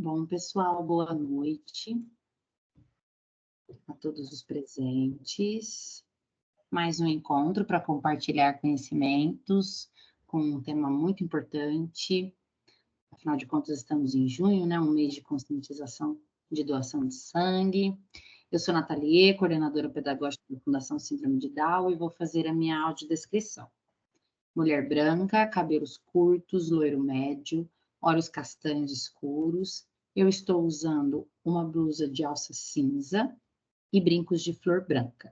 Bom, pessoal, boa noite a todos os presentes. Mais um encontro para compartilhar conhecimentos com um tema muito importante. Afinal de contas, estamos em junho, né? Um mês de conscientização de doação de sangue. Eu sou Nathalie, coordenadora pedagógica da Fundação Síndrome de Down, e vou fazer a minha audiodescrição. Mulher branca, cabelos curtos, loiro médio, olhos castanhos escuros. Eu estou usando uma blusa de alça cinza e brincos de flor branca.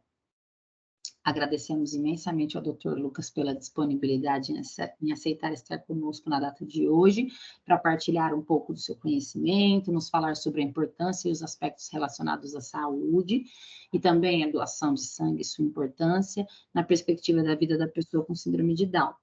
Agradecemos imensamente ao Dr. Lucas pela disponibilidade em aceitar estar conosco na data de hoje, para partilhar um pouco do seu conhecimento, nos falar sobre a importância e os aspectos relacionados à saúde, e também a doação de sangue e sua importância na perspectiva da vida da pessoa com síndrome de Down.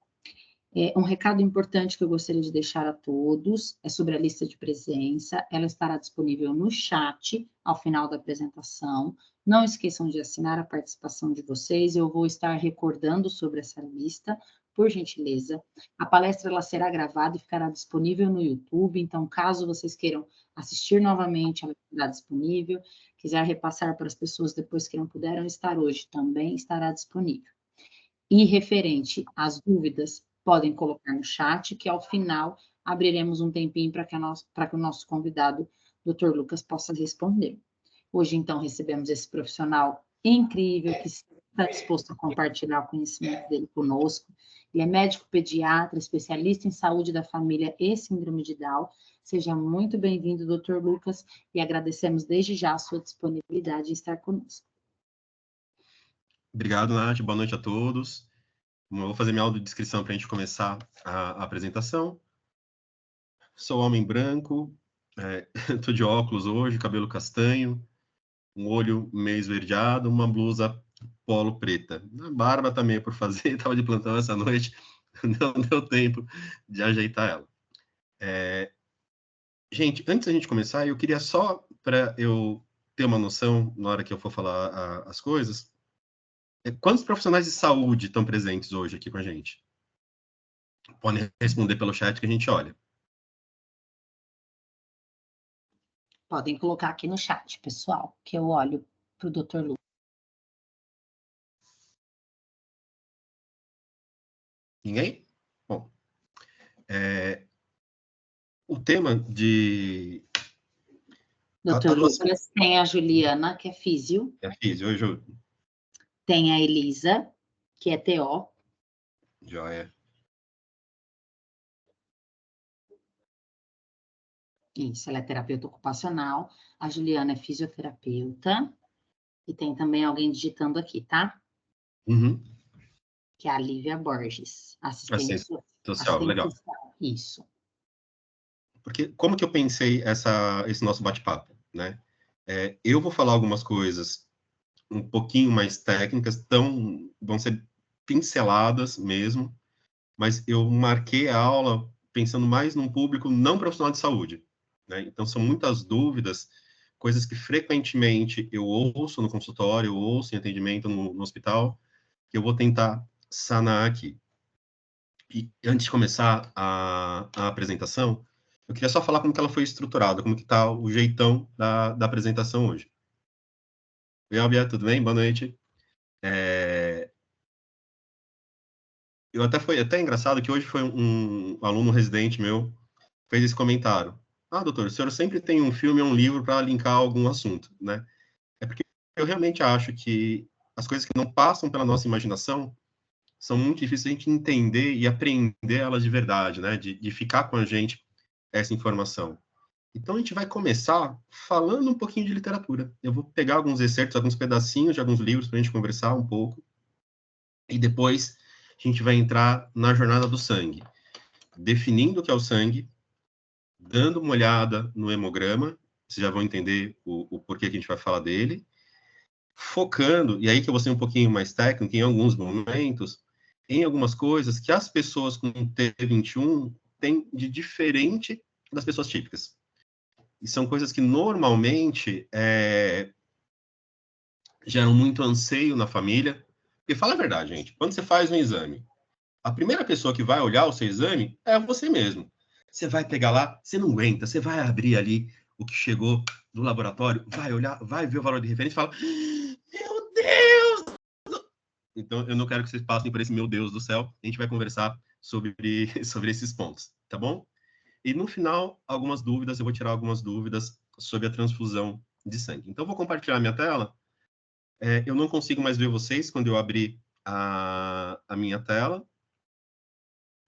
Um recado importante que eu gostaria de deixar a todos é sobre a lista de presença. Ela estará disponível no chat ao final da apresentação. Não esqueçam de assinar a participação de vocês. Eu vou estar recordando sobre essa lista, por gentileza. A palestra ela será gravada e ficará disponível no YouTube. Então, caso vocês queiram assistir novamente, ela estará disponível. Quiser repassar para as pessoas depois que não puderam estar hoje, também estará disponível. E referente às dúvidas, podem colocar no chat, que ao final abriremos um tempinho para que o nosso convidado, Dr. Lucas, possa responder. Hoje, então, recebemos esse profissional incrível, que está disposto a compartilhar o conhecimento dele conosco. Ele é médico pediatra, especialista em saúde da família e síndrome de Down. Seja muito bem-vindo, Dr. Lucas, e agradecemos desde já a sua disponibilidade em estar conosco. Obrigado, Nath. Boa noite a todos. Eu vou fazer minha audiodescrição para a gente começar a apresentação. Sou homem branco, estou de óculos hoje, cabelo castanho, um olho meio esverdeado, uma blusa polo preta. A barba também é por fazer, estava de plantão essa noite, não deu tempo de ajeitar ela. Gente, antes da gente começar, eu queria só, para eu ter uma noção, na hora que eu for falar as coisas, quantos profissionais de saúde estão presentes hoje aqui com a gente? Podem responder pelo chat que a gente olha. Podem colocar aqui no chat, pessoal, que eu olho para o Dr. Lucas. Ninguém? Bom, o tema de... Dr. Lucas, tem a Juliana, que é físio. É físio, hoje Tem a Elisa, que é TO. Joia. Isso, ela é terapeuta ocupacional. A Juliana é fisioterapeuta. E tem também alguém digitando aqui, tá? Uhum. Que é a Lívia Borges, assistente social. Legal. Social. Isso. Porque como que eu pensei esse nosso bate-papo, né? Eu vou falar algumas coisas um pouquinho mais técnicas, vão ser pinceladas mesmo, mas eu marquei a aula pensando mais num público não profissional de saúde, né? Então, são muitas dúvidas, coisas que frequentemente eu ouço no consultório, eu ouço em atendimento no hospital, que eu vou tentar sanar aqui. E antes de começar a apresentação, eu queria só falar como que ela foi estruturada, como que está o jeitão da apresentação hoje. Oi, Albia, tudo bem? Boa noite. Foi até engraçado que hoje foi um aluno residente meu, fez esse comentário. Ah, doutor, o senhor sempre tem um filme ou um livro para linkar algum assunto, né? É porque eu realmente acho que as coisas que não passam pela nossa imaginação são muito difíceis a gente entender e aprender elas de verdade, né? De ficar com a gente essa informação. Então, a gente vai começar falando um pouquinho de literatura. Eu vou pegar alguns excertos, alguns pedacinhos de alguns livros para a gente conversar um pouco. E depois a gente vai entrar na jornada do sangue, definindo o que é o sangue, dando uma olhada no hemograma, vocês já vão entender o porquê que a gente vai falar dele, focando, e aí que eu vou ser um pouquinho mais técnico em alguns momentos, em algumas coisas que as pessoas com T21 têm de diferente das pessoas típicas. E são coisas que normalmente geram muito anseio na família. Porque fala a verdade, gente, quando você faz um exame, a primeira pessoa que vai olhar o seu exame é você mesmo. Você vai pegar lá, você não aguenta, você vai abrir ali o que chegou do laboratório vai olhar, vai ver o valor de referência e fala: meu Deus! Então, eu não quero que vocês passem por esse meu Deus do céu. A gente vai conversar sobre esses pontos, tá bom? E no final, algumas dúvidas, eu vou tirar algumas dúvidas sobre a transfusão de sangue. Então, eu vou compartilhar minha tela. Eu não consigo mais ver vocês quando eu abrir a minha tela.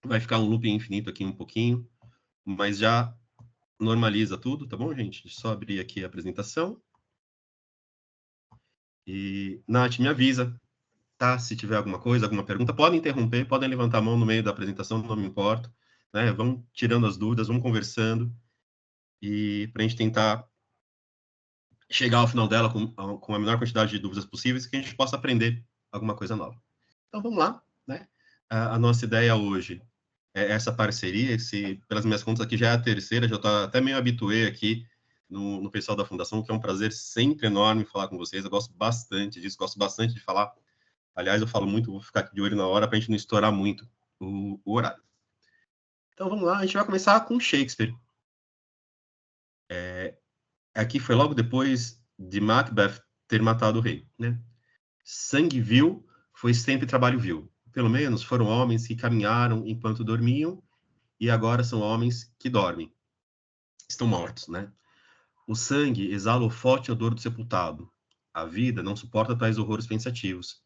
Vai ficar um looping infinito aqui um pouquinho, mas já normaliza tudo, tá bom, gente? Deixa eu só abrir aqui a apresentação. E, Nath, me avisa, tá? Se tiver alguma coisa, alguma pergunta, podem interromper, podem levantar a mão no meio da apresentação, não me importo. Né? Vamos tirando as dúvidas, vamos conversando, e para a gente tentar chegar ao final dela com a menor quantidade de dúvidas possíveis, que a gente possa aprender alguma coisa nova. Então, vamos lá, né? A nossa ideia hoje é essa parceria, pelas minhas contas aqui já é a terceira, já estou até meio habituê aqui no pessoal da Fundação, que é um prazer sempre enorme falar com vocês, eu gosto bastante disso, gosto bastante de falar. Aliás, eu falo muito, vou ficar aqui de olho na hora para a gente não estourar muito o horário. Então, vamos lá, a gente vai começar com Shakespeare. Aqui foi logo depois de Macbeth ter matado o rei, né? Sangue vil foi sempre trabalho vil. Pelo menos foram homens que caminharam enquanto dormiam e agora são homens que dormem. Estão mortos, né? O sangue exala o forte odor do sepultado. A vida não suporta tais horrores pensativos.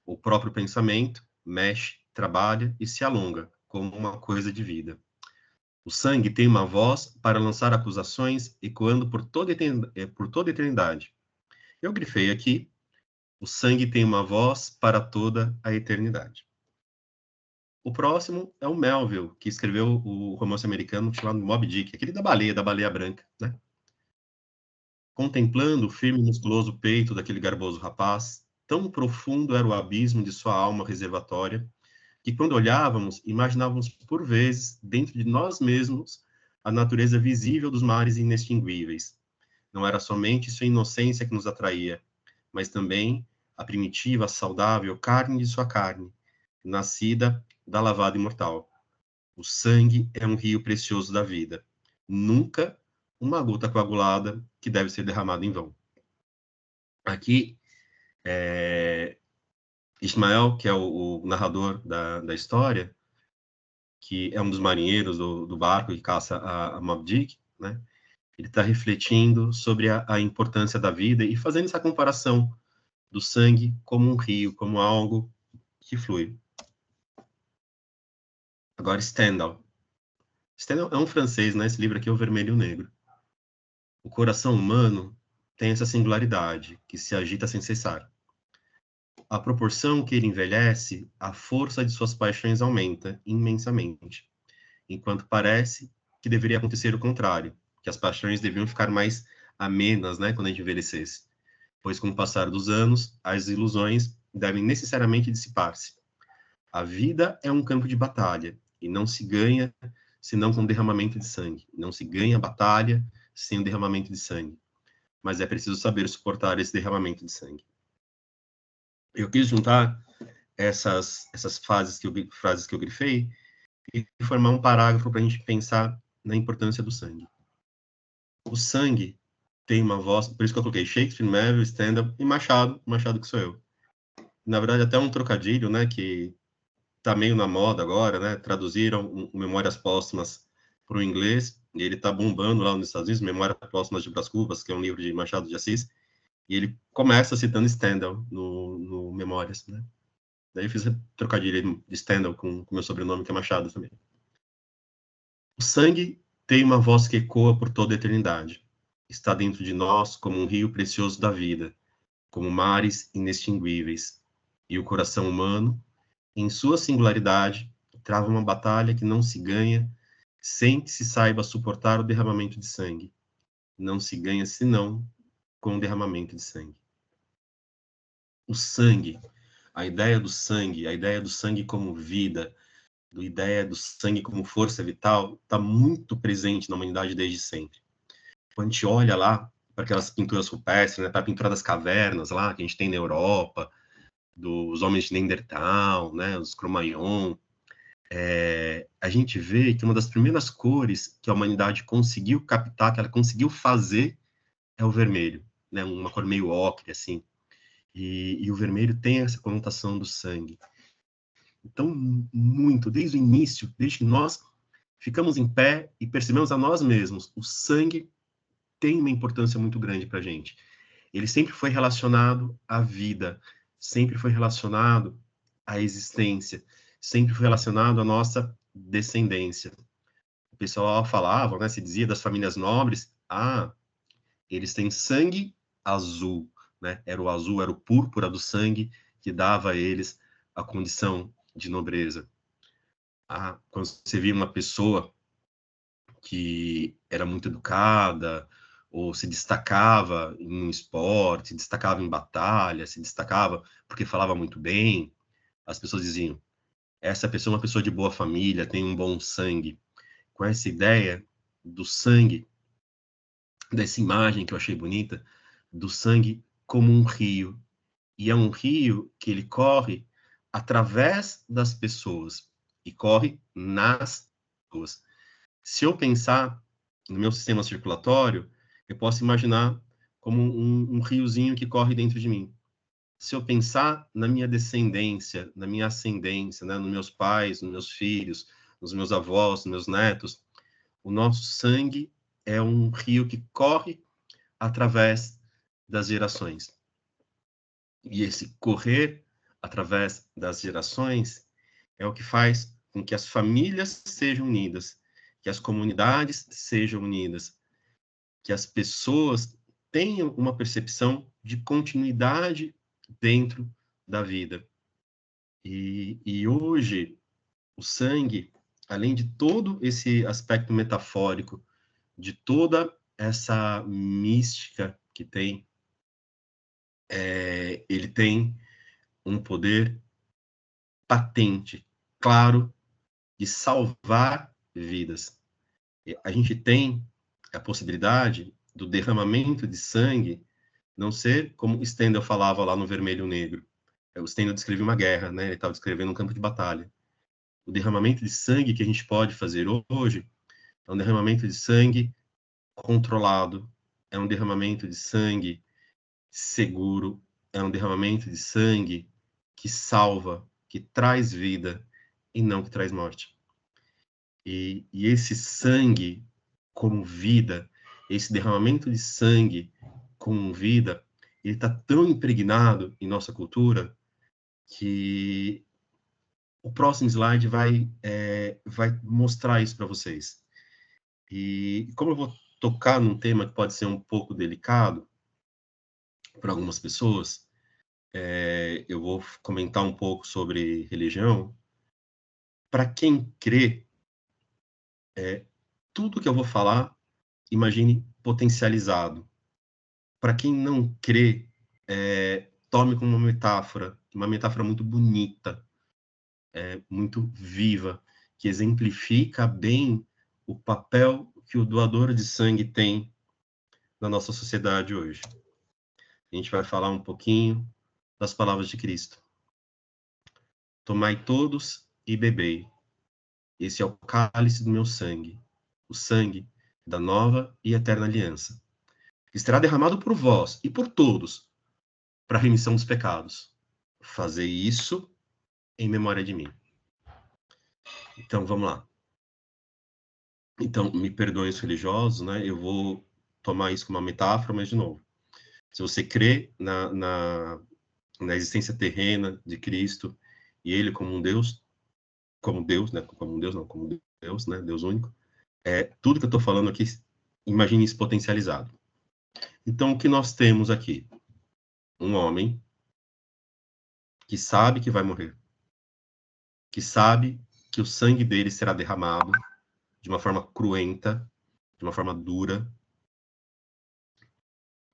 O próprio pensamento mexe, trabalha e se alonga, como uma coisa de vida. O sangue tem uma voz para lançar acusações, ecoando por toda a eternidade. Eu grifei aqui, o sangue tem uma voz para toda a eternidade. O próximo é o Melville, que escreveu o romance americano chamado Moby Dick, aquele da baleia branca, né? Contemplando o firme e musculoso peito daquele garboso rapaz, tão profundo era o abismo de sua alma reservatória, que quando olhávamos, imaginávamos por vezes, dentro de nós mesmos, a natureza visível dos mares inextinguíveis. Não era somente sua inocência que nos atraía, mas também a primitiva, saudável carne de sua carne, nascida da lavada imortal. O sangue é um rio precioso da vida. Nunca uma gota coagulada que deve ser derramada em vão. Aqui, Ismael, que é o narrador da história, que é um dos marinheiros do barco que caça a Moby Dick, né? Ele está refletindo sobre a importância da vida e fazendo essa comparação do sangue como um rio, como algo que flui. Agora, Stendhal. Stendhal é um francês, né? Esse livro aqui é o Vermelho e o Negro. O coração humano tem essa singularidade, que se agita sem cessar. À proporção que ele envelhece, a força de suas paixões aumenta imensamente, enquanto parece que deveria acontecer o contrário, que as paixões deviam ficar mais amenas, né, quando a gente envelhecesse. Pois, com o passar dos anos, as ilusões devem necessariamente dissipar-se. A vida é um campo de batalha, e não se ganha senão com derramamento de sangue. Não se ganha a batalha sem o derramamento de sangue. Mas é preciso saber suportar esse derramamento de sangue. Eu quis juntar essas frases que eu grifei e formar um parágrafo para a gente pensar na importância do sangue. O sangue tem uma voz, por isso que eu coloquei Shakespeare, Melville, Stendhal e Machado que sou eu. Na verdade, até um trocadilho, né, que tá meio na moda agora, né, traduziram Memórias Póstumas para o inglês, e ele tá bombando lá nos Estados Unidos, Memórias Póstumas de Brás Cubas, que é um livro de Machado de Assis, e ele começa citando Stendhal no Memórias, né. Daí eu fiz trocadilho de Stendhal com meu sobrenome, que é Machado também. O sangue tem uma voz que ecoa por toda a eternidade. Está dentro de nós como um rio precioso da vida, como mares inextinguíveis. E o coração humano, em sua singularidade, trava uma batalha que não se ganha sem que se saiba suportar o derramamento de sangue. Não se ganha senão com o derramamento de sangue. O sangue, a ideia do sangue como vida, a ideia do sangue como força vital, está muito presente na humanidade desde sempre. Quando a gente olha lá para aquelas pinturas rupestres, né, para a pintura das cavernas lá, que a gente tem na Europa, dos homens de Neandertal, né, os Cro-Magnon, a gente vê que uma das primeiras cores que a humanidade conseguiu captar, que ela conseguiu fazer, é o vermelho, né? Uma cor meio ocre, assim. E o vermelho tem essa conotação do sangue. Então, muito, desde o início, desde que nós ficamos em pé e percebemos a nós mesmos, o sangue tem uma importância muito grande para a gente. Ele sempre foi relacionado à vida, sempre foi relacionado à existência, sempre foi relacionado à nossa descendência. O pessoal falava, né, se dizia das famílias nobres, eles têm sangue azul, né? Era o azul, era o púrpura do sangue que dava a eles a condição de nobreza. Quando você via uma pessoa que era muito educada, ou se destacava em um esporte, se destacava em batalha, se destacava porque falava muito bem, as pessoas diziam, essa pessoa é uma pessoa de boa família, tem um bom sangue. Com essa ideia do sangue, dessa imagem que eu achei bonita, do sangue como um rio. E é um rio que ele corre através das pessoas e corre nas pessoas. Se eu pensar no meu sistema circulatório, eu posso imaginar como um riozinho que corre dentro de mim. Se eu pensar na minha descendência, na minha ascendência, né, nos meus pais, nos meus filhos, nos meus avós, nos meus netos, o nosso sangue é um rio que corre através das gerações. E esse correr através das gerações é o que faz com que as famílias sejam unidas, que as comunidades sejam unidas, que as pessoas tenham uma percepção de continuidade dentro da vida. E hoje, o sangue, além de todo esse aspecto metafórico, de toda essa mística que tem, ele tem um poder patente, claro, de salvar vidas. A gente tem a possibilidade do derramamento de sangue não ser como Stendhal falava lá no Vermelho e Negro. O Stendhal descrevia uma guerra, né? Ele estava descrevendo um campo de batalha. O derramamento de sangue que a gente pode fazer hoje é um derramamento de sangue controlado, é um derramamento de sangue seguro, é um derramamento de sangue que salva, que traz vida e não que traz morte. E esse sangue como vida, esse derramamento de sangue como vida, ele está tão impregnado em nossa cultura que o próximo slide vai mostrar isso para vocês. E como eu vou tocar num tema que pode ser um pouco delicado para algumas pessoas, eu vou comentar um pouco sobre religião. Para quem crê, tudo que eu vou falar, imagine potencializado. Para quem não crê, tome como uma metáfora muito bonita, muito viva, que exemplifica bem o papel que o doador de sangue tem na nossa sociedade hoje. A gente vai falar um pouquinho das palavras de Cristo. Tomai todos e bebei. Esse é o cálice do meu sangue, o sangue da nova e eterna aliança, que será derramado por vós e por todos para a remissão dos pecados. Fazei isso em memória de mim. Então, vamos lá. Então, me perdoem os religiosos, né? Eu vou tomar isso como uma metáfora, mas, de novo, se você crê na existência terrena de Cristo e Ele como um Deus, né? Como um Deus, não, como Deus, né? Deus único, tudo que eu estou falando aqui, imagine isso potencializado. Então, o que nós temos aqui? Um homem que sabe que vai morrer, que sabe que o sangue dele será derramado de uma forma cruenta, de uma forma dura,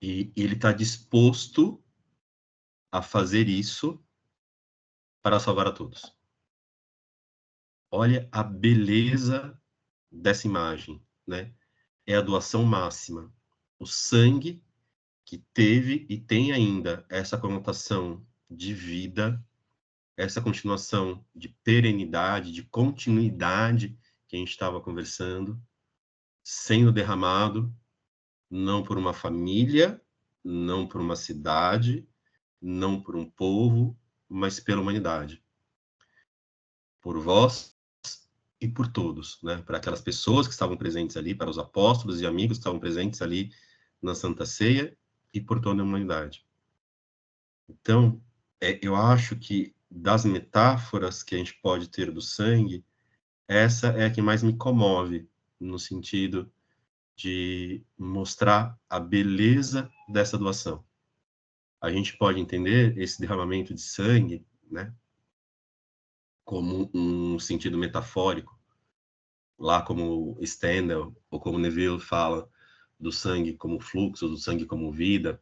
e ele está disposto a fazer isso para salvar a todos. Olha a beleza dessa imagem, né? É a doação máxima. O sangue que teve e tem ainda essa conotação de vida, essa continuação de perenidade, de continuidade que a gente estava conversando, sendo derramado, não por uma família, não por uma cidade, não por um povo, mas pela humanidade. Por vós e por todos, né? Para aquelas pessoas que estavam presentes ali, para os apóstolos e amigos que estavam presentes ali na Santa Ceia e por toda a humanidade. Então, eu acho que das metáforas que a gente pode ter do sangue, essa é a que mais me comove, no sentido de mostrar a beleza dessa doação. A gente pode entender esse derramamento de sangue, né, como um sentido metafórico, lá como Stendhal ou como Neville fala do sangue como fluxo, do sangue como vida.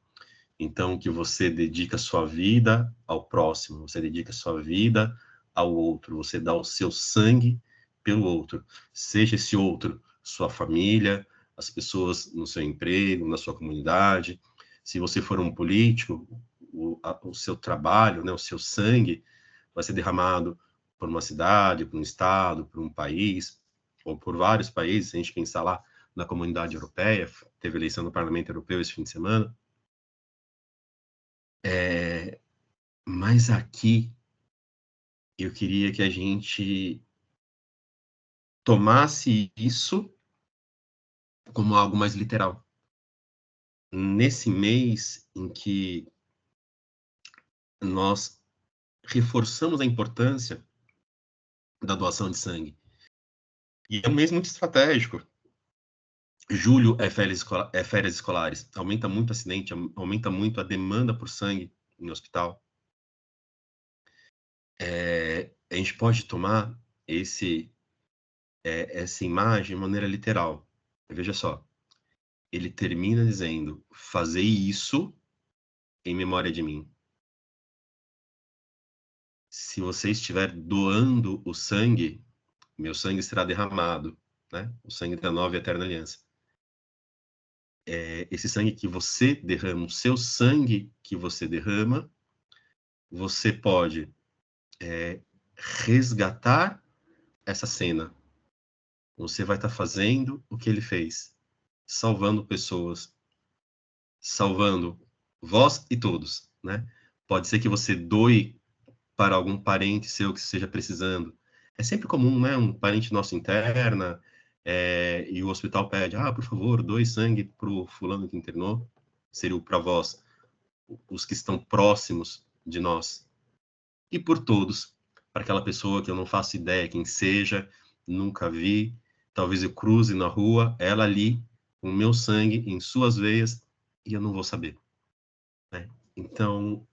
Então, que você dedica sua vida ao próximo, você dedica sua vida ao outro, você dá o seu sangue pelo outro, seja esse outro sua família, as pessoas no seu emprego, na sua comunidade. Se você for um político, o seu trabalho, né, o seu sangue vai ser derramado por uma cidade, por um estado, por um país, ou por vários países. Se a gente pensar lá na comunidade europeia, teve eleição no Parlamento Europeu esse fim de semana. Mas aqui eu queria que a gente tomasse isso como algo mais literal. Nesse mês em que nós reforçamos a importância da doação de sangue, e é um mês muito estratégico. Julho é férias escolares, aumenta muito o acidente, aumenta muito a demanda por sangue em hospital. A gente pode tomar essa imagem de maneira literal. Veja só, ele termina dizendo: fazei isso em memória de mim. Se você estiver doando o sangue, meu sangue será derramado, né? O sangue da nova e eterna aliança. Esse sangue que você derrama, o seu sangue que você derrama, você pode resgatar essa cena. Você vai estar fazendo o que ele fez, salvando pessoas, salvando vós e todos, né? Pode ser que você doe para algum parente seu que esteja precisando. É sempre comum, né? Um parente nosso interna, e o hospital pede, por favor, doe sangue para o fulano que internou. Seria para vós, os que estão próximos de nós. E por todos, para aquela pessoa que eu não faço ideia quem seja, nunca vi, talvez eu cruze na rua, ela ali, com o meu sangue em suas veias, e eu não vou saber. Né? Então,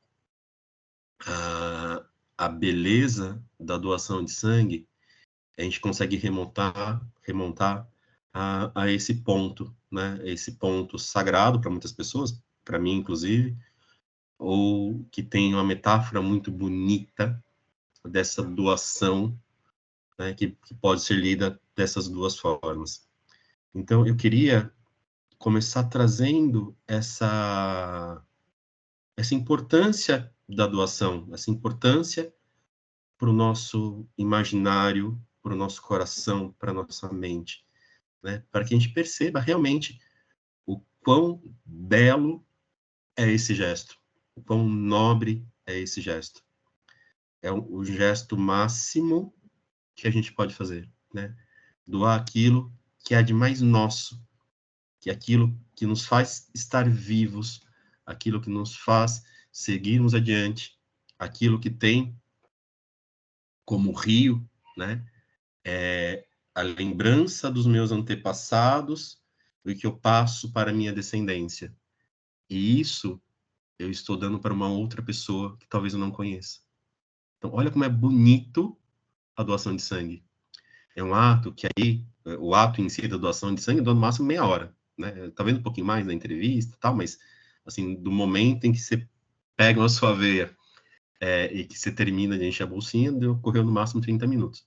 a beleza da doação de sangue, a gente consegue remontar a esse ponto, né? Esse ponto sagrado para muitas pessoas, para mim inclusive, ou que tem uma metáfora muito bonita dessa doação, né? Que pode ser lida dessas duas formas. Então, eu queria começar trazendo essa importância da doação, essa importância para o nosso imaginário, para o nosso coração, para a nossa mente, né? Para que a gente perceba realmente o quão belo é esse gesto, o quão nobre é esse gesto. É o gesto máximo que a gente pode fazer, né? Doar aquilo que é de mais nosso, que é aquilo que nos faz estar vivos, aquilo que nos faz seguirmos adiante, aquilo que tem como rio, né? A lembrança dos meus antepassados e que eu passo para a minha descendência. E isso eu estou dando para uma outra pessoa que talvez eu não conheça. Então, olha como é bonito a doação de sangue. É um ato que aí, o ato em si da doação de sangue dura no máximo meia hora, né? Tá vendo um pouquinho mais na entrevista e tal, mas, assim, do momento em que você pega a sua veia e que você termina de encher a bolsinha, ocorreu no máximo 30 minutos.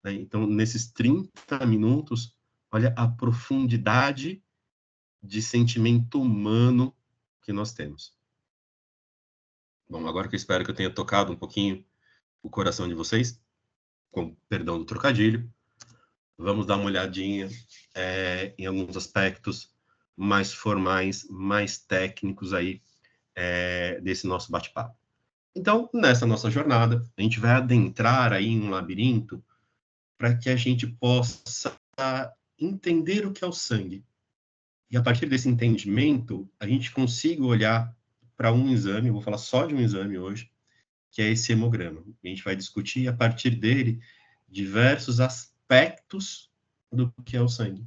Né? Então, nesses 30 minutos, olha a profundidade de sentimento humano que nós temos. Bom, agora que eu espero que eu tenha tocado um pouquinho o coração de vocês, com perdão do trocadilho. Vamos dar uma olhadinha em alguns aspectos mais formais, mais técnicos aí desse nosso bate-papo. Então, nessa nossa jornada, a gente vai adentrar aí em um labirinto para que a gente possa entender o que é o sangue. E a partir desse entendimento, a gente consiga olhar para um exame, eu vou falar só de um exame hoje, que é esse hemograma. A gente vai discutir, a partir dele, diversos aspectos do que é o sangue.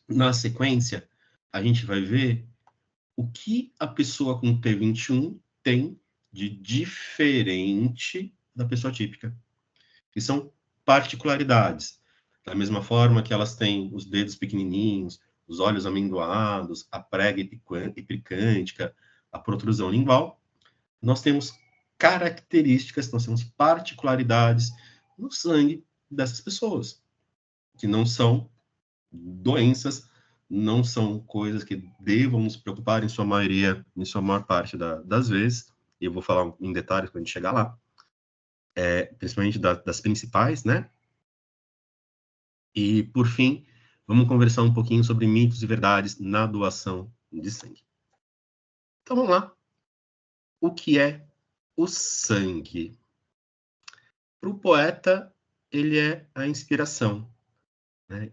Na sequência, a gente vai ver o que a pessoa com P21 tem de diferente da pessoa típica, que são particularidades. Da mesma forma que elas têm os dedos pequenininhos, os olhos amendoados, a prega epicântica, a protrusão lingual, nós temos características, nós temos particularidades no sangue dessas pessoas, que não são doenças, não são coisas que devam nos preocupar em sua maioria, em sua maior parte das vezes, e eu vou falar em detalhes quando a gente chegar lá, principalmente das principais, né? E, por fim, vamos conversar um pouquinho sobre mitos e verdades na doação de sangue. Então, vamos lá. O que é o sangue? Para o poeta, ele é a inspiração, né?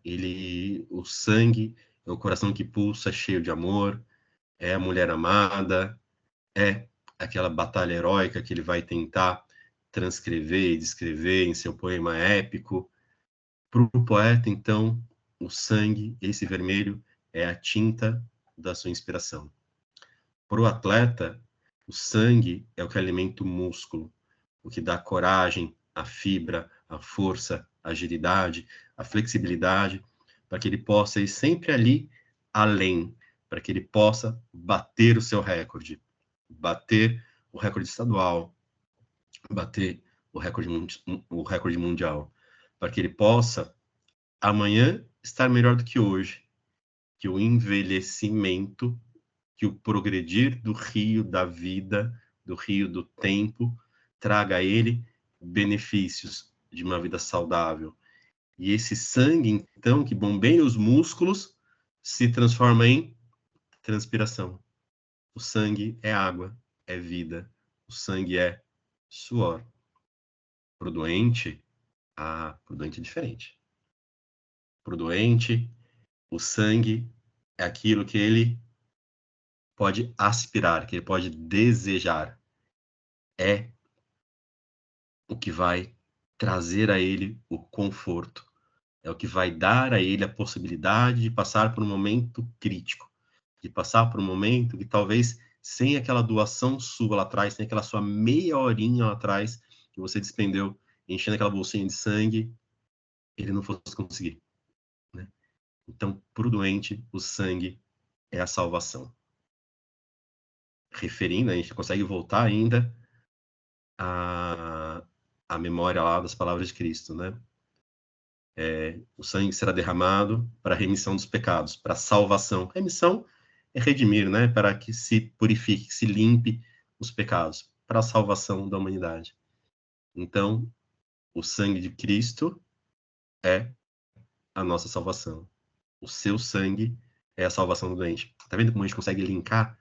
O sangue é o coração que pulsa, cheio de amor, é a mulher amada, é aquela batalha heróica que ele vai tentar transcrever e descrever em seu poema épico. Para o poeta, então, o sangue, esse vermelho, é a tinta da sua inspiração. Para o atleta, o sangue é o que alimenta o músculo, o que dá coragem, a fibra, a força, a agilidade, a flexibilidade, para que ele possa ir sempre ali além, para que ele possa bater o seu recorde, bater o recorde estadual, bater o recorde mundial, para que ele possa amanhã estar melhor do que hoje, que o envelhecimento, que o progredir do rio da vida, do rio do tempo, traga a ele benefícios de uma vida saudável. E esse sangue, então, que bombeia os músculos, se transforma em transpiração. O sangue é água, é vida. O sangue é suor. Para o doente, para o doente é diferente. Para o doente, o sangue é aquilo que ele pode aspirar, que ele pode desejar. É o que vai trazer a ele o conforto. É o que vai dar a ele a possibilidade de passar por um momento crítico, de passar por um momento que talvez sem aquela doação sua lá atrás, sem aquela sua meia horinha lá atrás que você despendeu enchendo aquela bolsinha de sangue, ele não fosse conseguir, né? Então, para o doente, o sangue é a salvação. Referindo, a gente consegue voltar ainda à memória lá das palavras de Cristo, né? O sangue será derramado para a remissão dos pecados, para a salvação. Remissão é redimir, né? Para que se purifique, que se limpe os pecados, para a salvação da humanidade. Então, o sangue de Cristo é a nossa salvação. O seu sangue é a salvação do doente. Tá vendo como a gente consegue linkar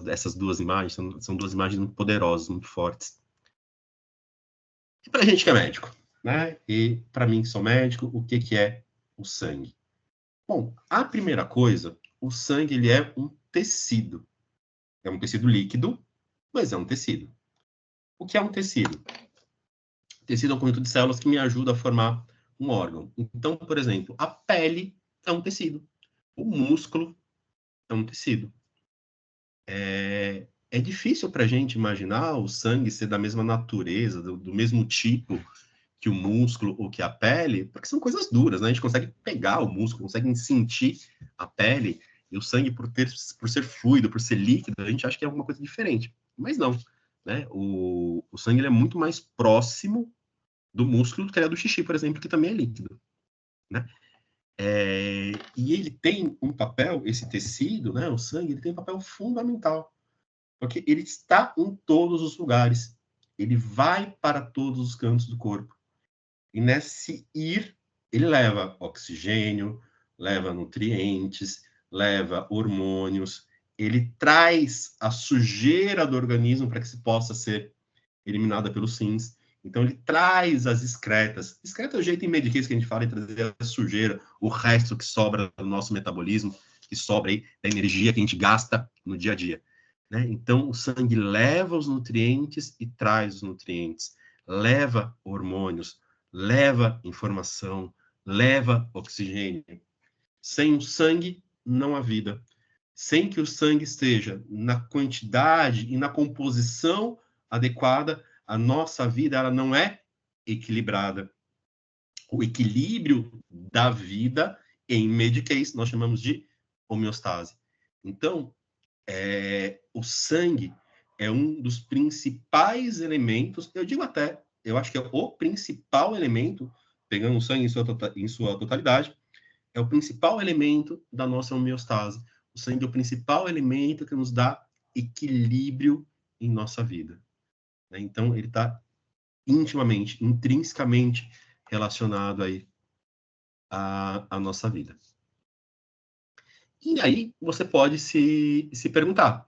essas duas imagens? São duas imagens muito poderosas, muito fortes. E para a gente que é médico, né? E para mim que sou médico, o que é o sangue? Bom, a primeira coisa, o sangue ele é um tecido. É um tecido líquido, mas é um tecido. O que é um tecido? Tecido é um conjunto de células que me ajuda a formar um órgão. Então, por exemplo, a pele é um tecido. O músculo é um tecido. É difícil para a gente imaginar o sangue ser da mesma natureza, do mesmo tipo que o músculo ou que a pele, porque são coisas duras, né? A gente consegue pegar o músculo, consegue sentir a pele, e o sangue, por ser fluido, por ser líquido, a gente acha que é alguma coisa diferente. Mas não, né? O sangue ele é muito mais próximo do músculo do que é do xixi, por exemplo, que também é líquido, né? E ele tem um papel, esse tecido, né? O sangue, ele tem um papel fundamental, porque ele está em todos os lugares. ele vai para todos os cantos do corpo. E nesse ir, ele leva oxigênio, leva nutrientes, leva hormônios, ele traz a sujeira do organismo para que se possa ser eliminada pelos rins. Então, ele traz as excretas. Excreta é o jeito em mediquês que a gente fala de trazer a sujeira, o resto que sobra do nosso metabolismo, que sobra aí da energia que a gente gasta no dia a dia. Né? Então, o sangue leva os nutrientes e traz os nutrientes, leva hormônios, leva informação, leva oxigênio. Sem o sangue, não há vida. Sem que o sangue esteja na quantidade e na composição adequada, a nossa vida ela não é equilibrada. O equilíbrio da vida, em mediquês, nós chamamos de homeostase. Então, o sangue é um dos principais elementos, eu digo até, eu acho que é o principal elemento, pegando o sangue em sua totalidade, é o principal elemento da nossa homeostase. O sangue é o principal elemento que nos dá equilíbrio em nossa vida. Né? Então, ele está intimamente, intrinsecamente relacionado aí à nossa vida. E aí você pode se perguntar,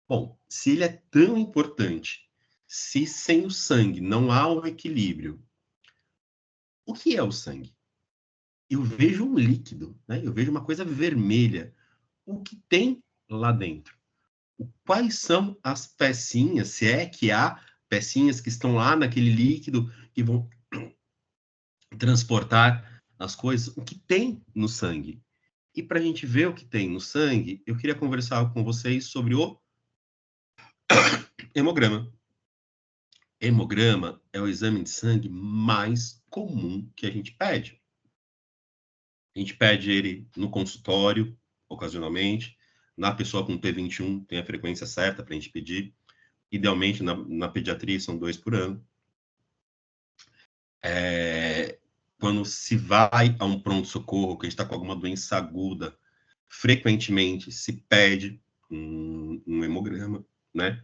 bom, se ele é tão importante, se sem o sangue não há o equilíbrio, o que é o sangue? Eu vejo um líquido, né? Eu vejo uma coisa vermelha. O que tem lá dentro? Quais são as pecinhas, se é que há pecinhas que estão lá naquele líquido que vão transportar as coisas? O que tem no sangue? E para a gente ver o que tem no sangue, eu queria conversar com vocês sobre o hemograma. Hemograma é o exame de sangue mais comum que a gente pede. A gente pede ele no consultório, ocasionalmente. Na pessoa com P21 tem a frequência certa para a gente pedir. Idealmente, na pediatria, são 2 por ano. Quando se vai a um pronto-socorro, que a gente está com alguma doença aguda, frequentemente se pede um hemograma, né?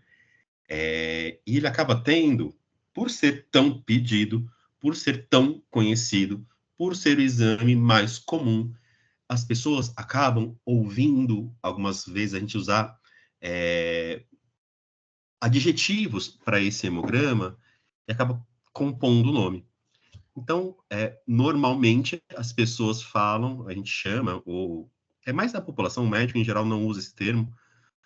E ele acaba tendo, por ser tão pedido, por ser tão conhecido, por ser o exame mais comum, as pessoas acabam ouvindo, algumas vezes, a gente usar adjetivos para esse hemograma e acaba compondo o nome. Então, normalmente, as pessoas falam, a gente chama, ou é mais da população, o médico em geral não usa esse termo,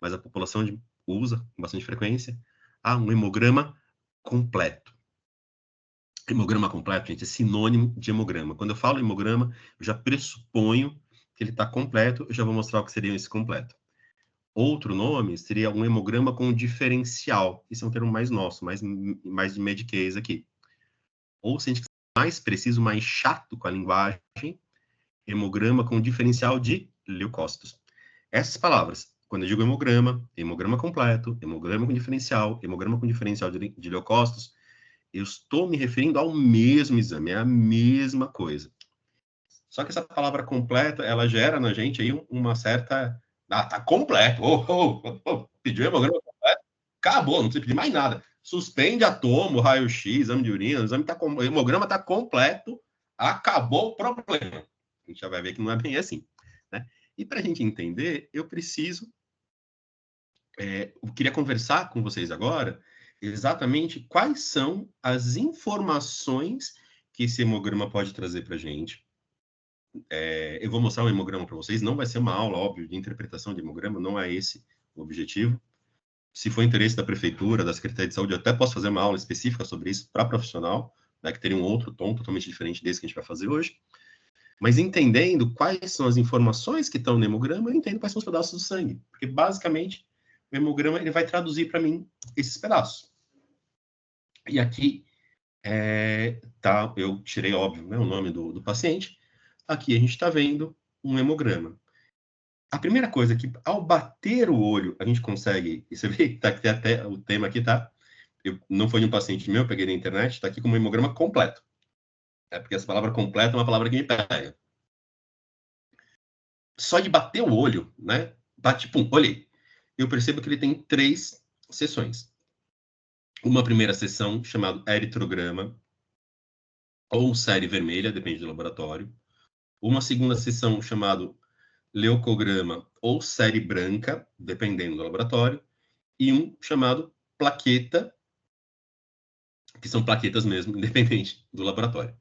mas a população usa com bastante frequência, um hemograma completo. Hemograma completo, gente, é sinônimo de hemograma. Quando eu falo hemograma, eu já pressuponho que ele está completo, eu já vou mostrar o que seria esse completo. Outro nome seria um hemograma com diferencial. Esse é um termo mais nosso, mais de mediquês aqui. Ou, se a gente quiser mais preciso, mais chato com a linguagem, hemograma com diferencial de leucócitos. Essas palavras, quando eu digo hemograma, hemograma completo, hemograma com diferencial de leucócitos, eu estou me referindo ao mesmo exame, é a mesma coisa. Só que essa palavra completa, ela gera na gente aí uma certa... tá completo. Pediu hemograma completo, acabou, não precisa pedir mais nada. Suspende atomo, raio-x, exame de urina, o hemograma está completo, acabou o problema. A gente já vai ver que não é bem assim. Né? E para a gente entender, eu queria conversar com vocês agora exatamente quais são as informações que esse hemograma pode trazer para a gente. Eu vou mostrar um hemograma para vocês, não vai ser uma aula, óbvio, de interpretação de hemograma, não é esse o objetivo. Se for interesse da prefeitura, da Secretaria de Saúde, eu até posso fazer uma aula específica sobre isso para profissional, né, que teria um outro tom totalmente diferente desse que a gente vai fazer hoje. Mas entendendo quais são as informações que estão no hemograma, eu entendo quais são os pedaços do sangue. Porque, basicamente, o hemograma ele vai traduzir para mim esses pedaços. E aqui, eu tirei, óbvio, né, o nome do paciente. Aqui a gente está vendo um hemograma. A primeira coisa que, ao bater o olho, a gente consegue... E você vê que tá aqui até o tema aqui, tá? Não foi de um paciente meu, eu peguei na internet, está aqui como hemograma completo. Porque essa palavra completo é uma palavra que me pega. Só de bater o olho, né? Bate, pum, olhei. Eu percebo que ele tem 3 seções. uma primeira seção chamada eritrograma, ou série vermelha, depende do laboratório. Uma segunda seção chamada leucograma ou série branca, dependendo do laboratório. E um chamado plaqueta, que são plaquetas mesmo, independente do laboratório.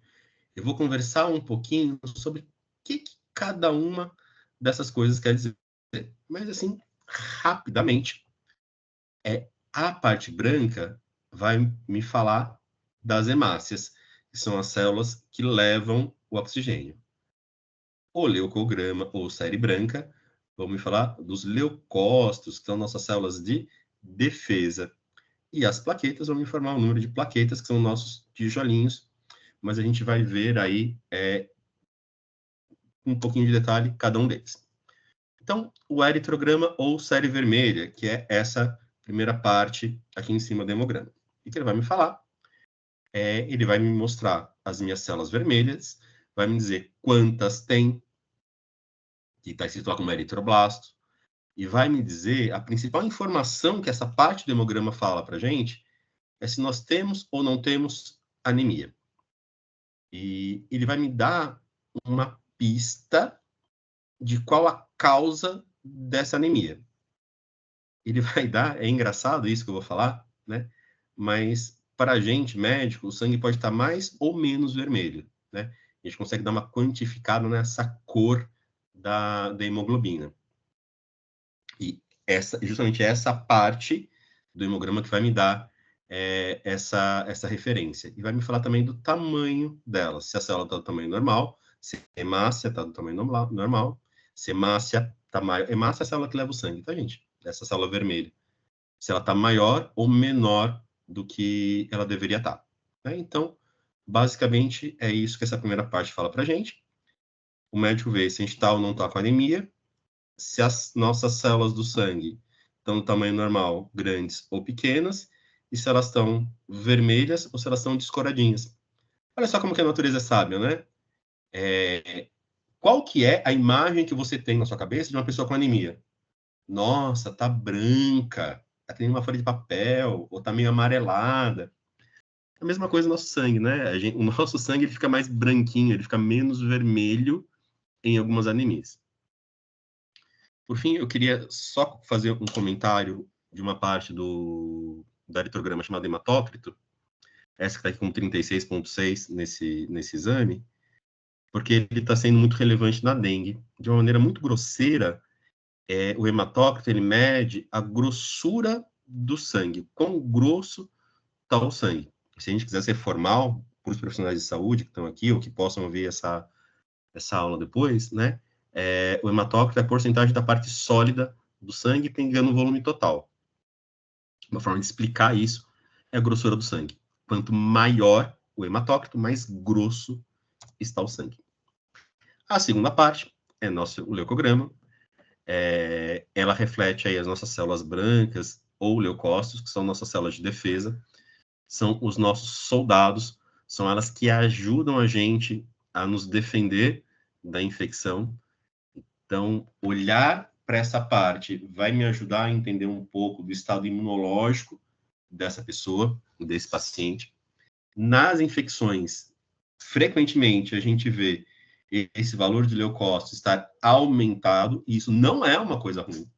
Eu vou conversar um pouquinho sobre o que cada uma dessas coisas quer dizer. Mas, assim, rapidamente, a parte branca vai me falar das hemácias, que são as células que levam o oxigênio. O leucograma, ou série branca, vamos falar dos leucócitos, que são nossas células de defesa. E as plaquetas vão me informar o número de plaquetas, que são nossos tijolinhos, mas a gente vai ver aí um pouquinho de detalhe cada um deles. Então, o eritrograma ou série vermelha, que é essa primeira parte aqui em cima do hemograma. O que ele vai me falar? Ele vai me mostrar as minhas células vermelhas, vai me dizer quantas tem, que está escrito lá como eritroblasto, e vai me dizer a principal informação que essa parte do hemograma fala para a gente é se nós temos ou não temos anemia. E ele vai me dar uma pista de qual a causa dessa anemia. Ele vai dar, é engraçado isso que eu vou falar, né? Mas para a gente, médico, o sangue pode estar mais ou menos vermelho, né? A gente consegue dar uma quantificada nessa cor da hemoglobina. E justamente essa parte do hemograma que vai me dar essa referência. E vai me falar também do tamanho dela. Se a célula está do tamanho normal, se a hemácia está do tamanho normal, se a hemácia está maior. Hemácia é a célula que leva o sangue, tá, gente? Essa célula vermelha. Se ela está maior ou menor do que ela deveria estar. Né? Então, basicamente, é isso que essa primeira parte fala para a gente. O médico vê se a gente está ou não está com anemia, se as nossas células do sangue estão no tamanho normal, grandes ou pequenas, e se elas estão vermelhas ou se elas estão descoradinhas. Olha só como que a natureza é sábia, né? Qual que é a imagem que você tem na sua cabeça de uma pessoa com anemia? Nossa, tá branca, tá que nem uma folha de papel, ou tá meio amarelada. É a mesma coisa no nosso sangue, né? O nosso sangue ele fica mais branquinho, ele fica menos vermelho em algumas anemias. Por fim, eu queria só fazer um comentário de uma parte do eritrograma chamado hematócrito, essa que está aqui com 36,6 nesse exame, porque ele está sendo muito relevante na dengue. De uma maneira muito grosseira, o hematócrito ele mede a grossura do sangue, quão grosso está o sangue. Se a gente quiser ser formal, para os profissionais de saúde que estão aqui, ou que possam ver essa aula depois, né? O hematócrito é a porcentagem da parte sólida do sangue pegando o volume total. Uma forma de explicar isso é a grossura do sangue. Quanto maior o hematócrito, mais grosso está o sangue. A segunda parte é o leucograma. Ela reflete aí as nossas células brancas ou leucócitos, que são nossas células de defesa. São os nossos soldados, são elas que ajudam a gente a nos defender da infecção. Então, olhar para essa parte vai me ajudar a entender um pouco do estado imunológico dessa pessoa, desse paciente. Nas infecções, frequentemente a gente vê esse valor de leucócitos estar aumentado, e isso não é uma coisa ruim.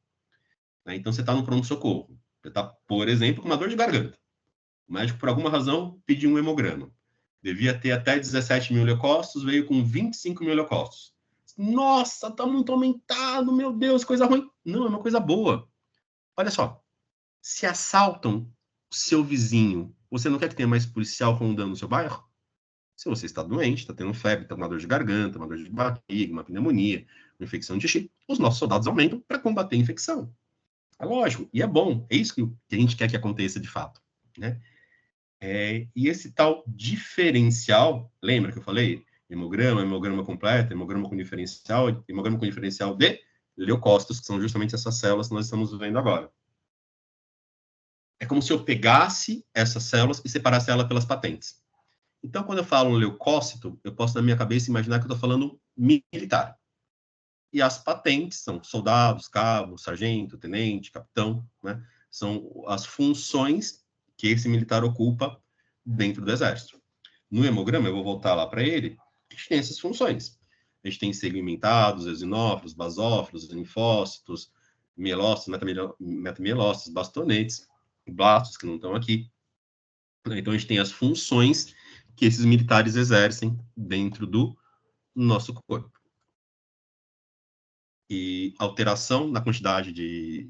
Né? Então, você está no pronto-socorro. Você está, por exemplo, com uma dor de garganta. O médico, por alguma razão, pediu um hemograma. Devia ter até 17 mil leucócitos, veio com 25 mil leucócitos. Nossa, tá muito aumentado, meu Deus, coisa ruim. Não, é uma coisa boa. Olha só, se assaltam o seu vizinho, você não quer que tenha mais policial rondando no seu bairro? Se você está doente, está tendo febre, está com uma dor de garganta, uma dor de barriga, uma pneumonia, uma infecção de xixi, os nossos soldados aumentam para combater a infecção. É lógico, e é bom, é isso que a gente quer que aconteça de fato. Né? E esse tal diferencial, lembra que eu falei? Hemograma completo, hemograma com diferencial de leucócitos, que são justamente essas células que nós estamos vendo agora. É como se eu pegasse essas células e separasse elas pelas patentes. Então, quando eu falo leucócito, eu posso, na minha cabeça, imaginar que eu estou falando militar. E as patentes são soldados, cabo, sargento, tenente, capitão, né? São as funções que esse militar ocupa dentro do exército. No hemograma, eu vou voltar lá para ele, a gente tem essas funções. A gente tem segmentados, eosinófilos, basófilos, linfócitos, mielócitos, metamielócitos, bastonetes, blastos, que não estão aqui. Então, a gente tem as funções que esses militares exercem dentro do nosso corpo. E alteração na quantidade de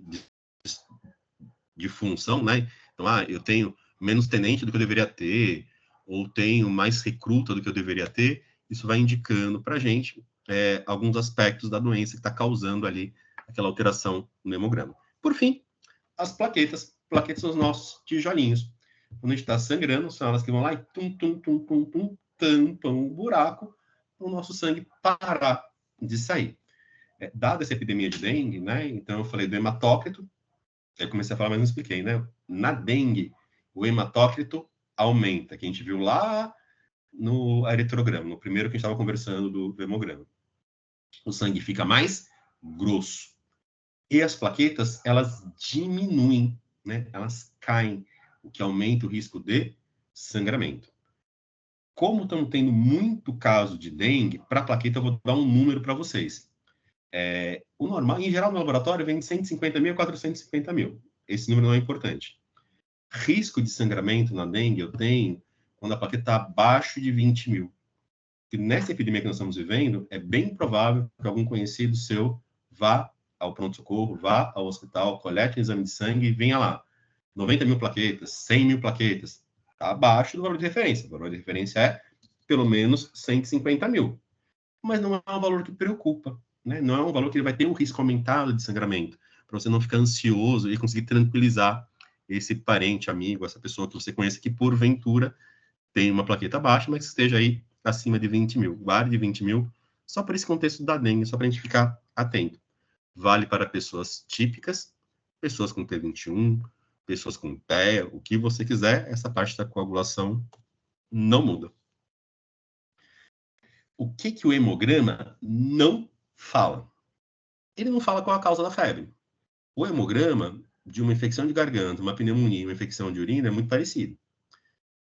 função, né? Então, eu tenho menos tenente do que eu deveria ter, ou tenho mais recruta do que eu deveria ter, isso vai indicando para a gente alguns aspectos da doença que está causando ali aquela alteração no hemograma. Por fim, as plaquetas. Plaquetas são os nossos tijolinhos. Quando a gente está sangrando, são elas que vão lá e tampam o buraco para o nosso sangue parar de sair. Dada essa epidemia de dengue, né? Então eu falei do hematócrito, aí comecei a falar, mas não expliquei, né? Na dengue, o hematócrito aumenta, que a gente viu lá no eritrograma, no primeiro que a gente estava conversando do hemograma. O sangue fica mais grosso. E as plaquetas, elas diminuem, né? Elas caem, o que aumenta o risco de sangramento. Como estamos tendo muito caso de dengue, para a plaqueta eu vou dar um número para vocês. O normal, em geral, no laboratório, vem de 150 mil a 450 mil. Esse número não é importante. Risco de sangramento na dengue eu tenho quando a plaqueta está abaixo de 20 mil. E nessa epidemia que nós estamos vivendo, é bem provável que algum conhecido seu vá ao pronto-socorro, vá ao hospital, colete um exame de sangue e venha lá. 90 mil plaquetas, 100 mil plaquetas. Está abaixo do valor de referência. O valor de referência é pelo menos 150 mil. Mas não é um valor que preocupa, né? Não é um valor que ele vai ter um risco aumentado de sangramento, para você não ficar ansioso e conseguir tranquilizar esse parente, amigo, essa pessoa que você conhece que, porventura, tem uma plaqueta baixa, mas que esteja aí acima de 20 mil. Guarde de 20 mil, só por esse contexto da dengue, só para a gente ficar atento. Vale para pessoas típicas, pessoas com T21, pessoas com TEA, o que você quiser, essa parte da coagulação não muda. O que o hemograma não fala? Ele não fala qual a causa da febre. O hemograma de uma infecção de garganta, uma pneumonia, uma infecção de urina é muito parecido.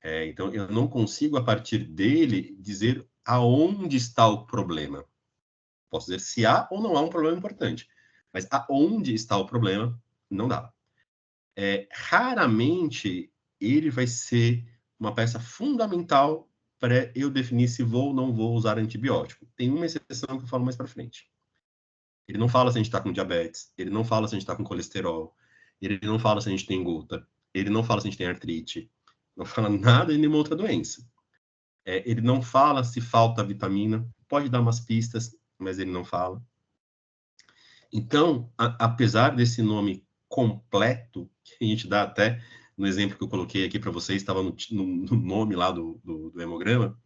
Então, eu não consigo, a partir dele, dizer aonde está o problema. Posso dizer se há ou não há um problema importante. Mas aonde está o problema, não dá. Raramente, ele vai ser uma peça fundamental para eu definir se vou ou não vou usar antibiótico. Tem uma exceção que eu falo mais para frente. Ele não fala se a gente está com diabetes, ele não fala se a gente está com colesterol, ele não fala se a gente tem gota, ele não fala se a gente tem artrite, não fala nada de nenhuma outra doença. Ele não fala se falta vitamina, pode dar umas pistas, mas ele não fala. Então, apesar desse nome completo, que a gente dá até no exemplo que eu coloquei aqui para vocês, estava no nome lá do hemograma,